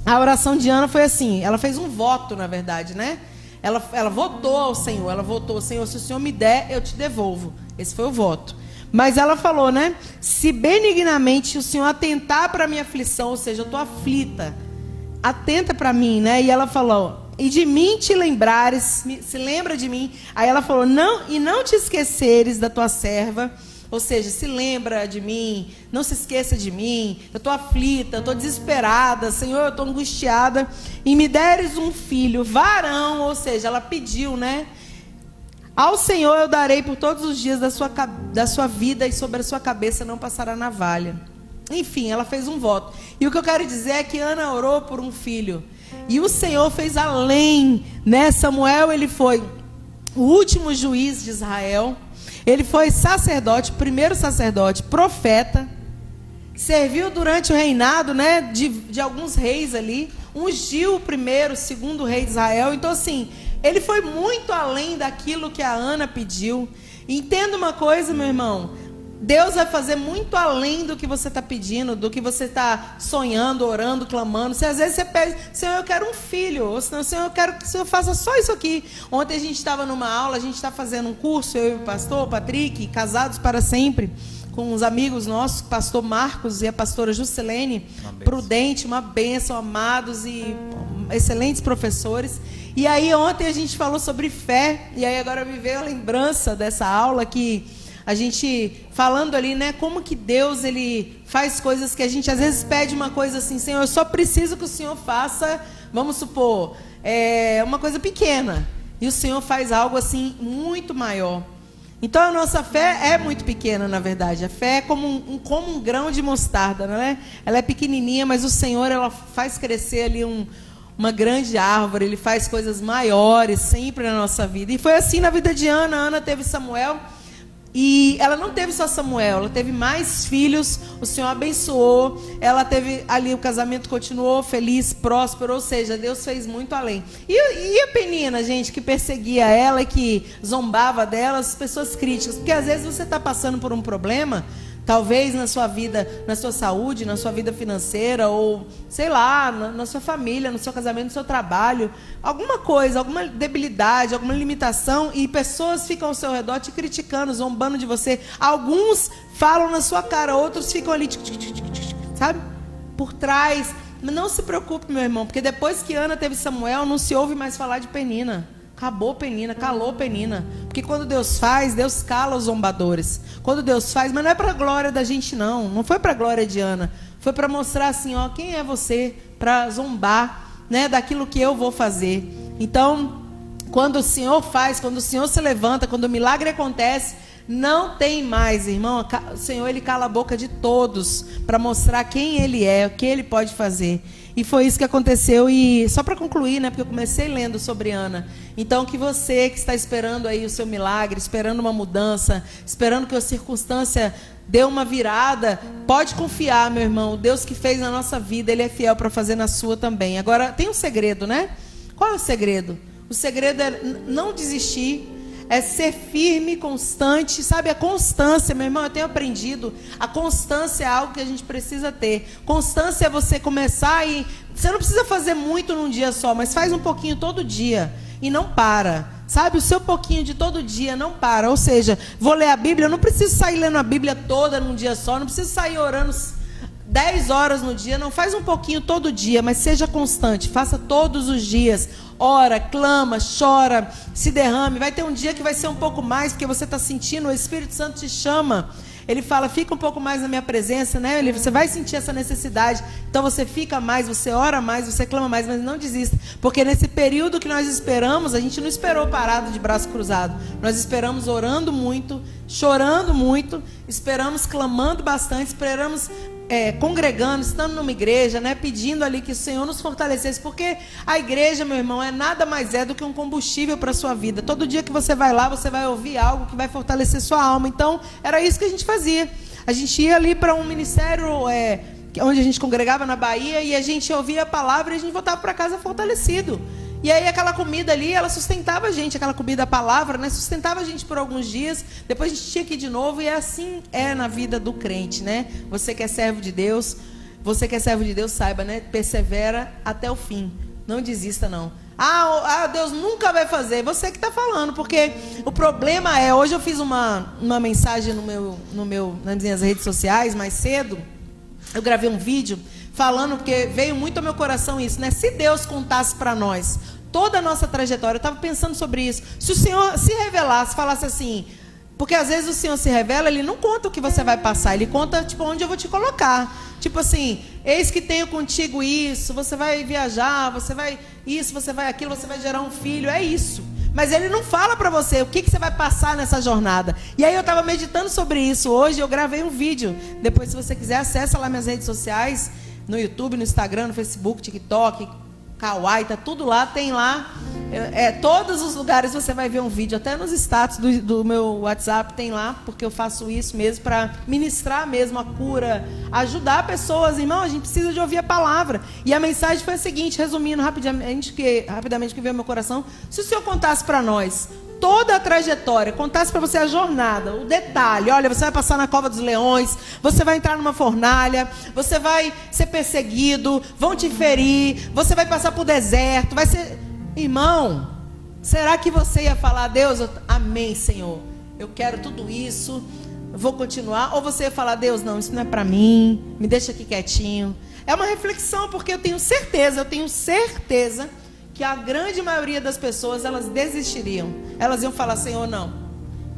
Speaker 1: a oração de Ana foi assim, ela fez um voto, na verdade, né? Ela votou ao Senhor, Senhor, se o Senhor me der, eu te devolvo. Esse foi o voto. Mas ela falou, né? Se benignamente o Senhor atentar para a minha aflição, ou seja, eu estou aflita, atenta para mim, né? E ela falou, e de mim te lembrares, se lembra de mim. Aí ela falou, não te esqueceres da tua serva, ou seja, se lembra de mim, não se esqueça de mim, eu estou aflita, eu estou desesperada, Senhor, eu estou angustiada, e me deres um filho, varão, ou seja, ela pediu, né? Ao Senhor eu darei por todos os dias da sua vida, e sobre a sua cabeça não passará navalha. Enfim, ela fez um voto. E o que eu quero dizer é que Ana orou por um filho. E o Senhor fez além, né? Samuel, ele foi o último juiz de Israel. Ele foi sacerdote, primeiro sacerdote, profeta. Serviu durante o reinado, né, de alguns reis ali. Ungiu o primeiro, o segundo rei de Israel. Então, assim... Ele foi muito além daquilo que a Ana pediu. Entenda uma coisa, meu irmão. Deus vai fazer muito além do que você está pedindo, do que você está sonhando, orando, clamando. Se às vezes você pede, Senhor, eu quero um filho. Ou senão, Senhor, eu quero que o Senhor faça só isso aqui. Ontem a gente estava numa aula, a gente está fazendo um curso, eu e o pastor Patrick, casados para sempre, com uns amigos nossos, o pastor Marcos e a pastora Juscelene Prudente, uma bênção, amados e excelentes professores. E aí ontem a gente falou sobre fé, e aí agora me veio a lembrança dessa aula que a gente falando ali, né, como que Deus, ele faz coisas que a gente às vezes pede uma coisa assim, Senhor, eu só preciso que o Senhor faça, vamos supor, uma coisa pequena, e o Senhor faz algo assim muito maior. Então a nossa fé é muito pequena, na verdade. A fé é como um grão de mostarda, né? Ela é pequenininha, mas o Senhor, ela faz crescer ali uma grande árvore. Ele faz coisas maiores sempre na nossa vida. E foi assim na vida de Ana. Ana teve Samuel. E ela não teve só Samuel, ela teve mais filhos, o Senhor abençoou, ela teve ali, o casamento continuou feliz, próspero, ou seja, Deus fez muito além. E a Penina, gente, que perseguia ela e que zombava dela, as pessoas críticas, porque às vezes você está passando por um problema, talvez na sua vida, na sua saúde, na sua vida financeira, ou sei lá, na sua família, no seu casamento, no seu trabalho, alguma coisa, alguma debilidade, alguma limitação, e pessoas ficam ao seu redor te criticando, zombando de você. Alguns falam na sua cara, outros ficam ali, sabe? Por trás. Mas não se preocupe, meu irmão, porque depois que Ana teve Samuel, não se ouve mais falar de Penina. Acabou Penina, calou Penina. Porque quando Deus faz, Deus cala os zombadores. Quando Deus faz, mas não é para a glória da gente, não. Não foi para a glória de Ana. Foi para mostrar assim, ó, quem é você para zombar, né, daquilo que eu vou fazer. Então, quando o Senhor faz, quando o Senhor se levanta, quando o milagre acontece, não tem mais, irmão. O Senhor, Ele cala a boca de todos para mostrar quem Ele é, o que Ele pode fazer. E foi isso que aconteceu. E só para concluir, né, porque eu comecei lendo sobre Ana. Então, que você que está esperando aí o seu milagre, esperando uma mudança, esperando que a circunstância dê uma virada, pode confiar, meu irmão. O Deus que fez na nossa vida, Ele é fiel para fazer na sua também. Agora, tem um segredo, né? Qual é o segredo? O segredo é não desistir. É ser firme, constante, sabe? A constância, meu irmão, eu tenho aprendido. A constância é algo que a gente precisa ter. Constância é você começar e... Você não precisa fazer muito num dia só, mas faz um pouquinho todo dia. E não para. Sabe? O seu pouquinho de todo dia não para. Ou seja, vou ler a Bíblia, eu não preciso sair lendo a Bíblia toda num dia só. Não preciso sair orando 10 horas no dia. Não, faz um pouquinho todo dia, mas seja constante. Faça todos os dias. Ora, clama, chora, se derrame. Vai ter um dia que vai ser um pouco mais, porque você está sentindo, o Espírito Santo te chama. Ele fala, fica um pouco mais na minha presença, né? Você vai sentir essa necessidade. Então você fica mais, você ora mais, você clama mais, mas não desista. Porque nesse período que nós esperamos, a gente não esperou parado de braço cruzado. Nós esperamos orando muito, chorando muito, esperamos clamando bastante, esperamos... congregando, estando numa igreja, né, pedindo ali que o Senhor nos fortalecesse, porque a igreja, meu irmão, nada mais do que um combustível para a sua vida. Todo dia que você vai lá, você vai ouvir algo que vai fortalecer sua alma. Então, era isso que a gente fazia. A gente ia ali para um ministério onde a gente congregava na Bahia, e a gente ouvia a palavra e a gente voltava para casa fortalecido. E aí aquela comida ali, ela sustentava a gente, aquela comida, a palavra, né, sustentava a gente por alguns dias, depois a gente tinha que ir de novo, e assim é na vida do crente, né? Você que é servo de Deus, saiba, né? Persevera até o fim, não desista não. Deus nunca vai fazer, você que está falando, porque o problema é, hoje eu fiz uma mensagem nas minhas redes sociais, mais cedo, eu gravei um vídeo, falando, porque veio muito ao meu coração isso, né? Se Deus contasse para nós toda a nossa trajetória, eu estava pensando sobre isso. Se o Senhor se revelasse, falasse assim, porque às vezes o Senhor se revela, Ele não conta o que você vai passar, Ele conta, tipo, onde eu vou te colocar. Tipo assim, eis que tenho contigo isso, você vai viajar, você vai isso, você vai aquilo, você vai gerar um filho, é isso. Mas Ele não fala para você o que você vai passar nessa jornada. E aí eu estava meditando sobre isso hoje, eu gravei um vídeo. Depois, se você quiser, acessa lá minhas redes sociais, no YouTube, no Instagram, no Facebook, TikTok, Kawaii, tá tudo lá, tem lá. Todos os lugares você vai ver um vídeo, até nos status do meu WhatsApp tem lá, porque eu faço isso mesmo para ministrar mesmo a cura, ajudar pessoas. Irmão, a gente precisa de ouvir a palavra. E a mensagem foi a seguinte, resumindo rapidamente que veio ao meu coração. Se o Senhor contasse para nós toda a trajetória, contasse para você a jornada, o detalhe, olha, você vai passar na cova dos leões, você vai entrar numa fornalha, você vai ser perseguido, vão te ferir, você vai passar por deserto, vai ser... Irmão, será que você ia falar, Deus, amém, Senhor, eu quero tudo isso, eu vou continuar? Ou você ia falar, Deus, não, isso não é para mim, me deixa aqui quietinho? É uma reflexão, porque eu tenho certeza que a grande maioria das pessoas, elas desistiriam. Elas iam falar, Senhor, não,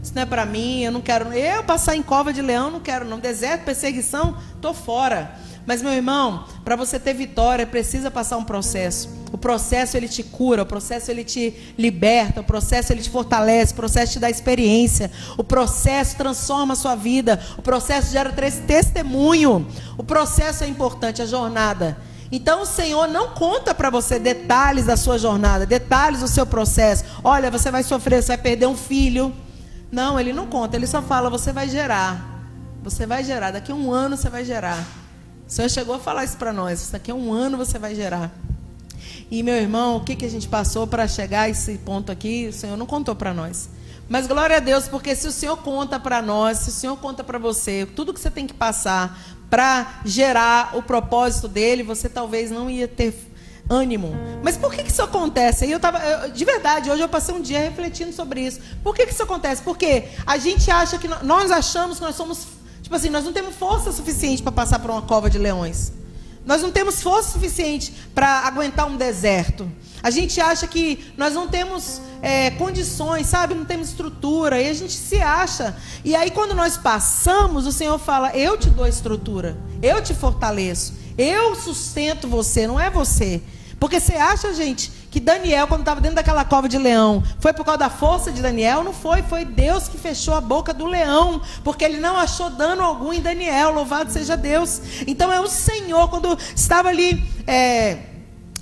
Speaker 1: isso não é para mim, eu não quero, eu passar em cova de leão, não quero não, deserto, perseguição, estou fora. Mas, meu irmão, para você ter vitória, precisa passar um processo. O processo, ele te cura, o processo, ele te liberta, o processo, ele te fortalece, o processo te dá experiência, o processo transforma a sua vida, o processo gera testemunho, o processo é importante, a jornada. Então o Senhor não conta para você detalhes da sua jornada, detalhes do seu processo. Olha, você vai sofrer, você vai perder um filho, Não, ele não conta, ele só fala, você vai gerar. Você vai gerar, daqui a 1 ano você vai gerar. O Senhor chegou a falar isso para nós, daqui a 1 ano você vai gerar. E meu irmão, o que a gente passou para chegar a esse ponto aqui, o Senhor não contou para nós. Mas glória a Deus, porque se o Senhor conta para nós, se o Senhor conta para você, tudo que você tem que passar para gerar o propósito dele, você talvez não ia ter ânimo. Mas por que isso acontece? De verdade, hoje eu passei um dia refletindo sobre isso. Por que isso acontece? Porque a gente acha que nós achamos que nós somos, tipo assim, nós não temos força suficiente para passar por uma cova de leões. Nós não temos força suficiente para aguentar um deserto. A gente acha que nós não temos condições, sabe? Não temos estrutura. E a gente se acha. E aí quando nós passamos, o Senhor fala, eu te dou estrutura. Eu te fortaleço. Eu sustento você, não é você. Porque você acha, gente, que Daniel, quando estava dentro daquela cova de leão, foi por causa da força de Daniel? Não foi, foi Deus que fechou a boca do leão, porque ele não achou dano algum em Daniel, louvado seja Deus. Então é o Senhor, quando estava ali,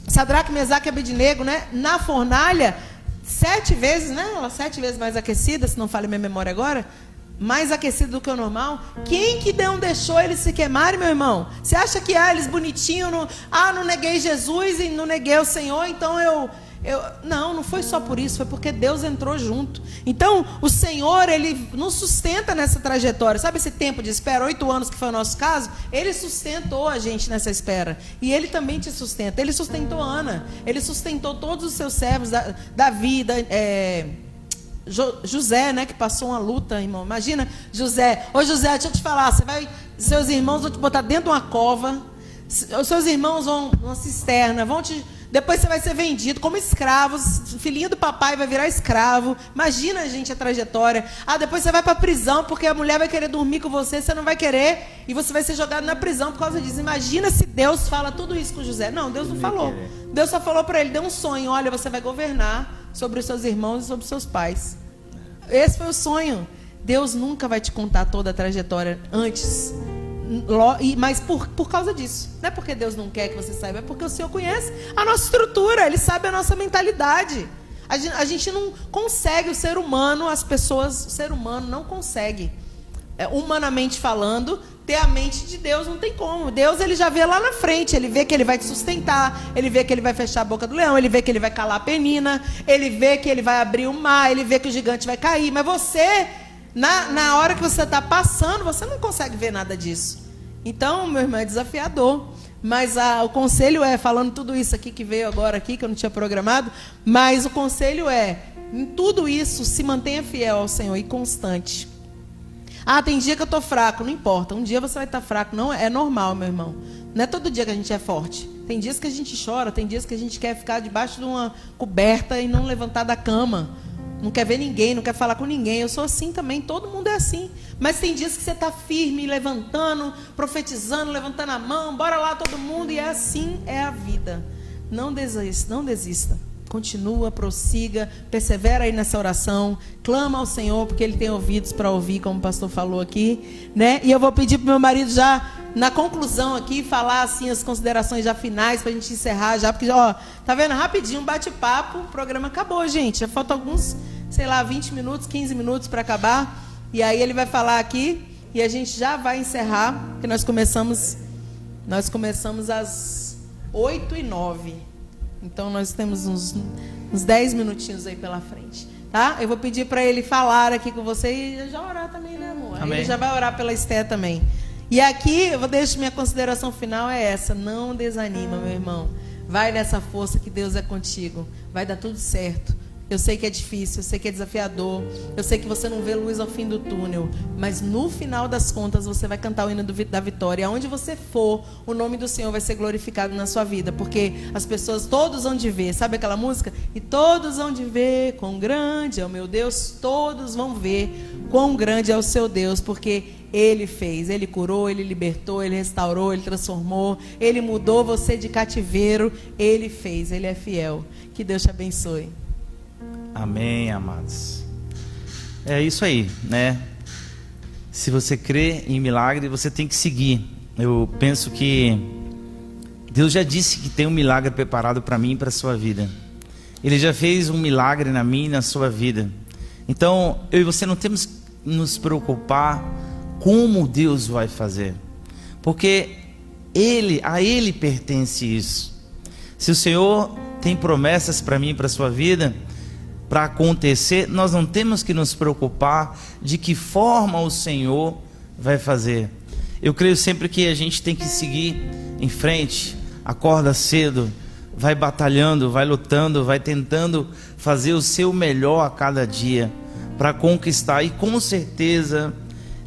Speaker 1: Sadraque, Mesaque e Abednego, né, na fornalha, 7 vezes, né, 7 vezes mais aquecida, se não falha minha memória agora, mais aquecido do que o normal. Quem que não deixou eles se queimarem, meu irmão? Você acha que eles bonitinhos, não neguei Jesus e não neguei o Senhor, então não foi só por isso, foi porque Deus entrou junto. Então o Senhor, ele nos sustenta nessa trajetória. Sabe esse tempo de espera, 8 anos que foi o nosso caso? Ele sustentou a gente nessa espera, e ele também te sustenta. Ele sustentou Ana, ele sustentou todos os seus servos, Davi, José, né, que passou uma luta, irmão. Imagina José. Ô José, deixa eu te falar, seus irmãos vão te botar dentro de uma cova, os seus irmãos vão numa cisterna, depois você vai ser vendido como escravo, filhinho do papai vai virar escravo. Imagina, gente, a trajetória. Depois você vai para a prisão, porque a mulher vai querer dormir com você, você não vai querer, e você vai ser jogado na prisão por causa disso. Imagina se Deus fala tudo isso com José. Não, Deus não falou. Deus só falou para ele, deu um sonho, olha, você vai governar sobre os seus irmãos e sobre os seus pais. Esse foi o sonho. Deus nunca vai te contar toda a trajetória antes, mas por causa disso. Não é porque Deus não quer que você saiba, é porque o Senhor conhece a nossa estrutura, Ele sabe a nossa mentalidade. A gente não consegue, o ser humano não consegue, humanamente falando, ter a mente de Deus. Não tem como. Deus, ele já vê lá na frente, ele vê que ele vai te sustentar, ele vê que ele vai fechar a boca do leão, ele vê que ele vai calar a penina, ele vê que ele vai abrir o mar, ele vê que o gigante vai cair. Mas você, na hora que você está passando, você não consegue ver nada disso. Então, meu irmão, é desafiador. Mas o conselho falando tudo isso aqui que veio agora aqui, que eu não tinha programado, mas o conselho em tudo isso, se mantenha fiel ao Senhor e constante. Tem dia que eu estou fraco, não importa. Um dia você vai estar fraco, não é normal, meu irmão. Não é todo dia que a gente é forte. Tem dias que a gente chora, tem dias que a gente quer ficar debaixo de uma coberta e não levantar da cama. Não quer ver ninguém, não quer falar com ninguém. Eu sou assim também, todo mundo é assim. Mas tem dias que você está firme, levantando, profetizando, levantando a mão. Bora lá todo mundo, e assim é a vida. Não desista, não desista. Continua, prossiga, persevera aí nessa oração, clama ao Senhor, porque Ele tem ouvidos para ouvir, como o pastor falou aqui, né? E eu vou pedir para o meu marido já, na conclusão aqui, falar assim as considerações já finais, para a gente encerrar já, porque, tá vendo? Rapidinho, bate-papo, o programa acabou, gente, já faltam alguns, 20 minutos, 15 minutos para acabar, e aí ele vai falar aqui, e a gente já vai encerrar, porque nós começamos às 8h09. Então nós temos uns 10 minutinhos aí pela frente, tá? Eu vou pedir para ele falar aqui com você e já orar também, né, amor? Aí ele já vai orar pela Esté também. E aqui eu vou deixar minha consideração final essa: não desanima, meu irmão. Vai nessa força que Deus é contigo. Vai dar tudo certo. Eu sei que é difícil, eu sei que é desafiador, eu sei que você não vê luz ao fim do túnel, mas no final das contas você vai cantar o hino da vitória. Aonde você for, o nome do Senhor vai ser glorificado na sua vida, porque as pessoas, todos vão te ver. Sabe aquela música? E todos vão te ver, quão grande é o meu Deus. Todos vão ver quão grande é o seu Deus, porque Ele fez, Ele curou, Ele libertou, Ele restaurou, Ele transformou, Ele mudou você de cativeiro. Ele fez, Ele é fiel. Que Deus te abençoe.
Speaker 2: Amém, amados. É isso aí, né? Se você crê em milagre, você tem que seguir. Eu penso que Deus já disse que tem um milagre preparado para mim e para a sua vida. Ele já fez um milagre na minha e na sua vida. Então, eu e você não temos que nos preocupar como Deus vai fazer, porque a Ele pertence isso. Se o Senhor tem promessas para mim e para a sua vida, para acontecer, nós não temos que nos preocupar de que forma o Senhor vai fazer. Eu creio sempre que a gente tem que seguir em frente, acorda cedo, vai batalhando, vai lutando, vai tentando fazer o seu melhor a cada dia para conquistar, e com certeza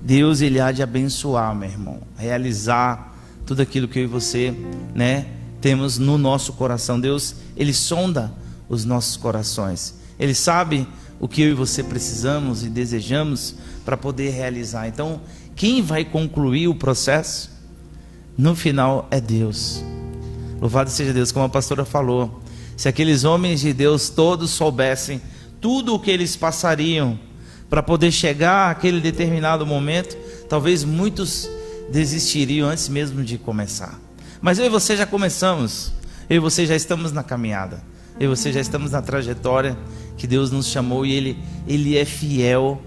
Speaker 2: Deus, Ele há de abençoar, meu irmão, realizar tudo aquilo que eu e você, temos no nosso coração. Deus, Ele sonda os nossos corações, Ele sabe o que eu e você precisamos e desejamos para poder realizar. Então, quem vai concluir o processo no final é Deus. Louvado seja Deus. Como a pastora falou, se aqueles homens de Deus todos soubessem tudo o que eles passariam para poder chegar àquele determinado momento, talvez muitos desistiriam antes mesmo de começar. Mas eu e você já começamos, eu e você já estamos na caminhada, eu e você já estamos na trajetória que Deus nos chamou, e Ele é fiel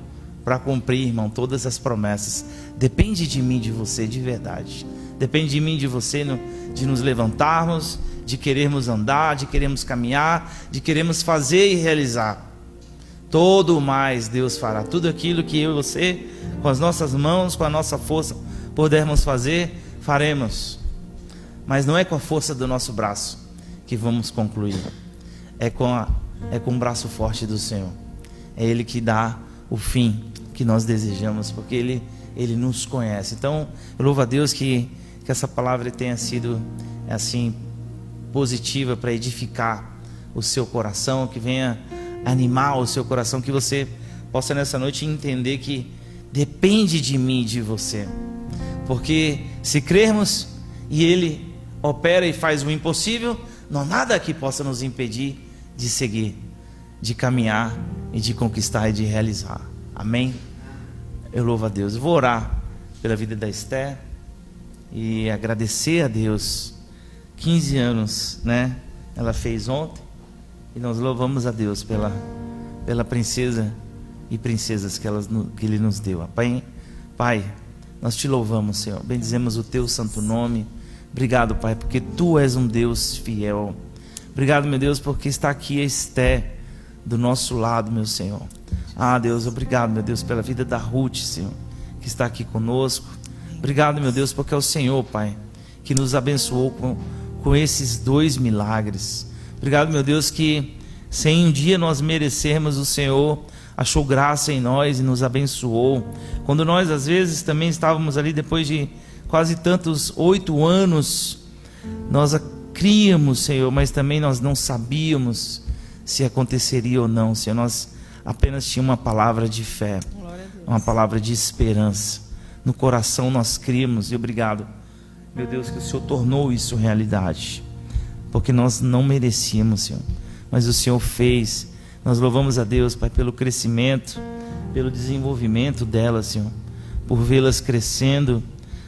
Speaker 2: para cumprir, irmão, todas as promessas. Depende de mim, de você, de verdade. Depende de mim, de você, de nos levantarmos, de querermos andar, de querermos caminhar, de querermos fazer e realizar. Todo o mais Deus fará. Tudo aquilo que eu e você, com as nossas mãos, com a nossa força, pudermos fazer, faremos. Mas não é com a força do nosso braço que vamos concluir. É com o braço forte do Senhor. É Ele que dá o fim que nós desejamos, porque Ele nos conhece. Então, eu louvo a Deus que essa palavra tenha sido assim positiva para edificar o seu coração, que venha animar o seu coração, que você possa nessa noite entender que depende de mim e de você, porque se crermos e Ele opera e faz o impossível, não há nada que possa nos impedir de seguir, de caminhar e de conquistar e de realizar. Amém? Eu louvo a Deus. Eu vou orar pela vida da Esther e agradecer a Deus. 15 anos, ela fez ontem, e nós louvamos a Deus pela princesa e princesas que Ele nos deu. Pai, nós te louvamos, Senhor, bendizemos o teu santo nome. Obrigado, Pai, porque tu és um Deus fiel. Obrigado, meu Deus, porque está aqui a Esther do nosso lado, meu Senhor. Deus, obrigado, meu Deus, pela vida da Ruth, Senhor, que está aqui conosco. Obrigado, meu Deus, porque é o Senhor, Pai, que nos abençoou com esses 2 milagres. Obrigado, meu Deus, que sem um dia nós merecermos, o Senhor achou graça em nós e nos abençoou. Quando nós às vezes também estávamos ali, depois de quase tantos 8 anos, nós críamos, Senhor, mas também nós não sabíamos se aconteceria ou não, Senhor. Nós apenas tínhamos uma palavra de fé, uma palavra de esperança. No coração nós críamos, e obrigado, meu Deus, que o Senhor tornou isso realidade, porque nós não merecíamos, Senhor, mas o Senhor fez. Nós louvamos a Deus, Pai, pelo crescimento, pelo desenvolvimento delas, Senhor, por vê-las crescendo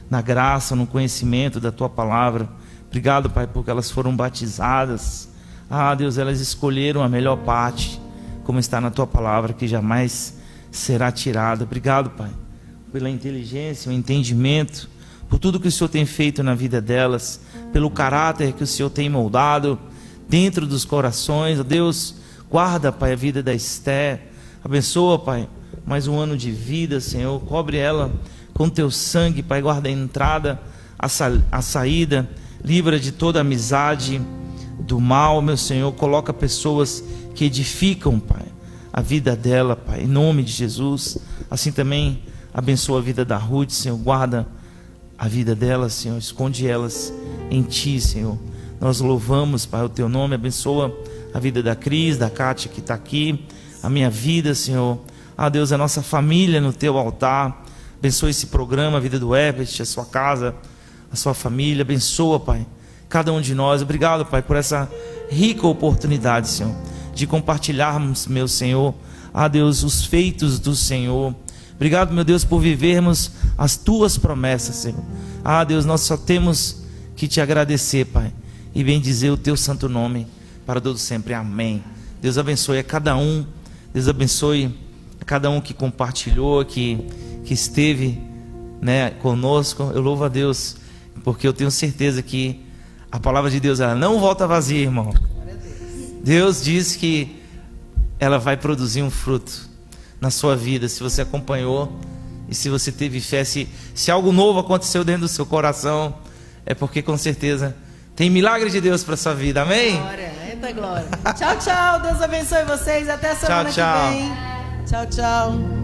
Speaker 2: na graça, no conhecimento da Tua palavra. Obrigado, Pai, porque elas foram batizadas. Deus, elas escolheram a melhor parte, como está na Tua palavra, que jamais será tirada. Obrigado, Pai, pela inteligência, o entendimento, por tudo que o Senhor tem feito na vida delas, pelo caráter que o Senhor tem moldado dentro dos corações. Deus, guarda, Pai, a vida da Esther. Abençoa, Pai, mais um ano de vida, Senhor. Cobre ela com Teu sangue, Pai. Guarda a entrada, a saída. Livra de toda amizade do mal, meu Senhor. Coloca pessoas que edificam, Pai, a vida dela, Pai, em nome de Jesus. Assim também abençoa a vida da Ruth, Senhor. Guarda a vida delas, Senhor. Esconde elas em Ti, Senhor. Nós louvamos, Pai, o Teu nome. Abençoa a vida da Cris, da Kátia que está aqui, a minha vida, Senhor. Deus, a nossa família no Teu altar. Abençoa esse programa, a vida do Herbert, a sua casa, a sua família. Abençoa, Pai, cada um de nós. Obrigado, Pai, por essa rica oportunidade, Senhor, de compartilharmos, meu Senhor, Deus, os feitos do Senhor. Obrigado, meu Deus, por vivermos as Tuas promessas, Senhor. Deus, nós só temos que Te agradecer, Pai, e bendizer o Teu santo nome para todos sempre. Amém. Deus abençoe a cada um. Deus abençoe cada um que compartilhou, que esteve, né, conosco. Eu louvo a Deus, porque eu tenho certeza que a palavra de Deus, ela não volta vazia, irmão. Deus diz que ela vai produzir um fruto na sua vida, se você acompanhou e se você teve fé. Se algo novo aconteceu dentro do seu coração, é porque com certeza tem milagre de Deus para sua vida, amém?
Speaker 1: Glória, eita glória. Tchau, tchau, Deus abençoe vocês, até semana que vem. Tchau, tchau.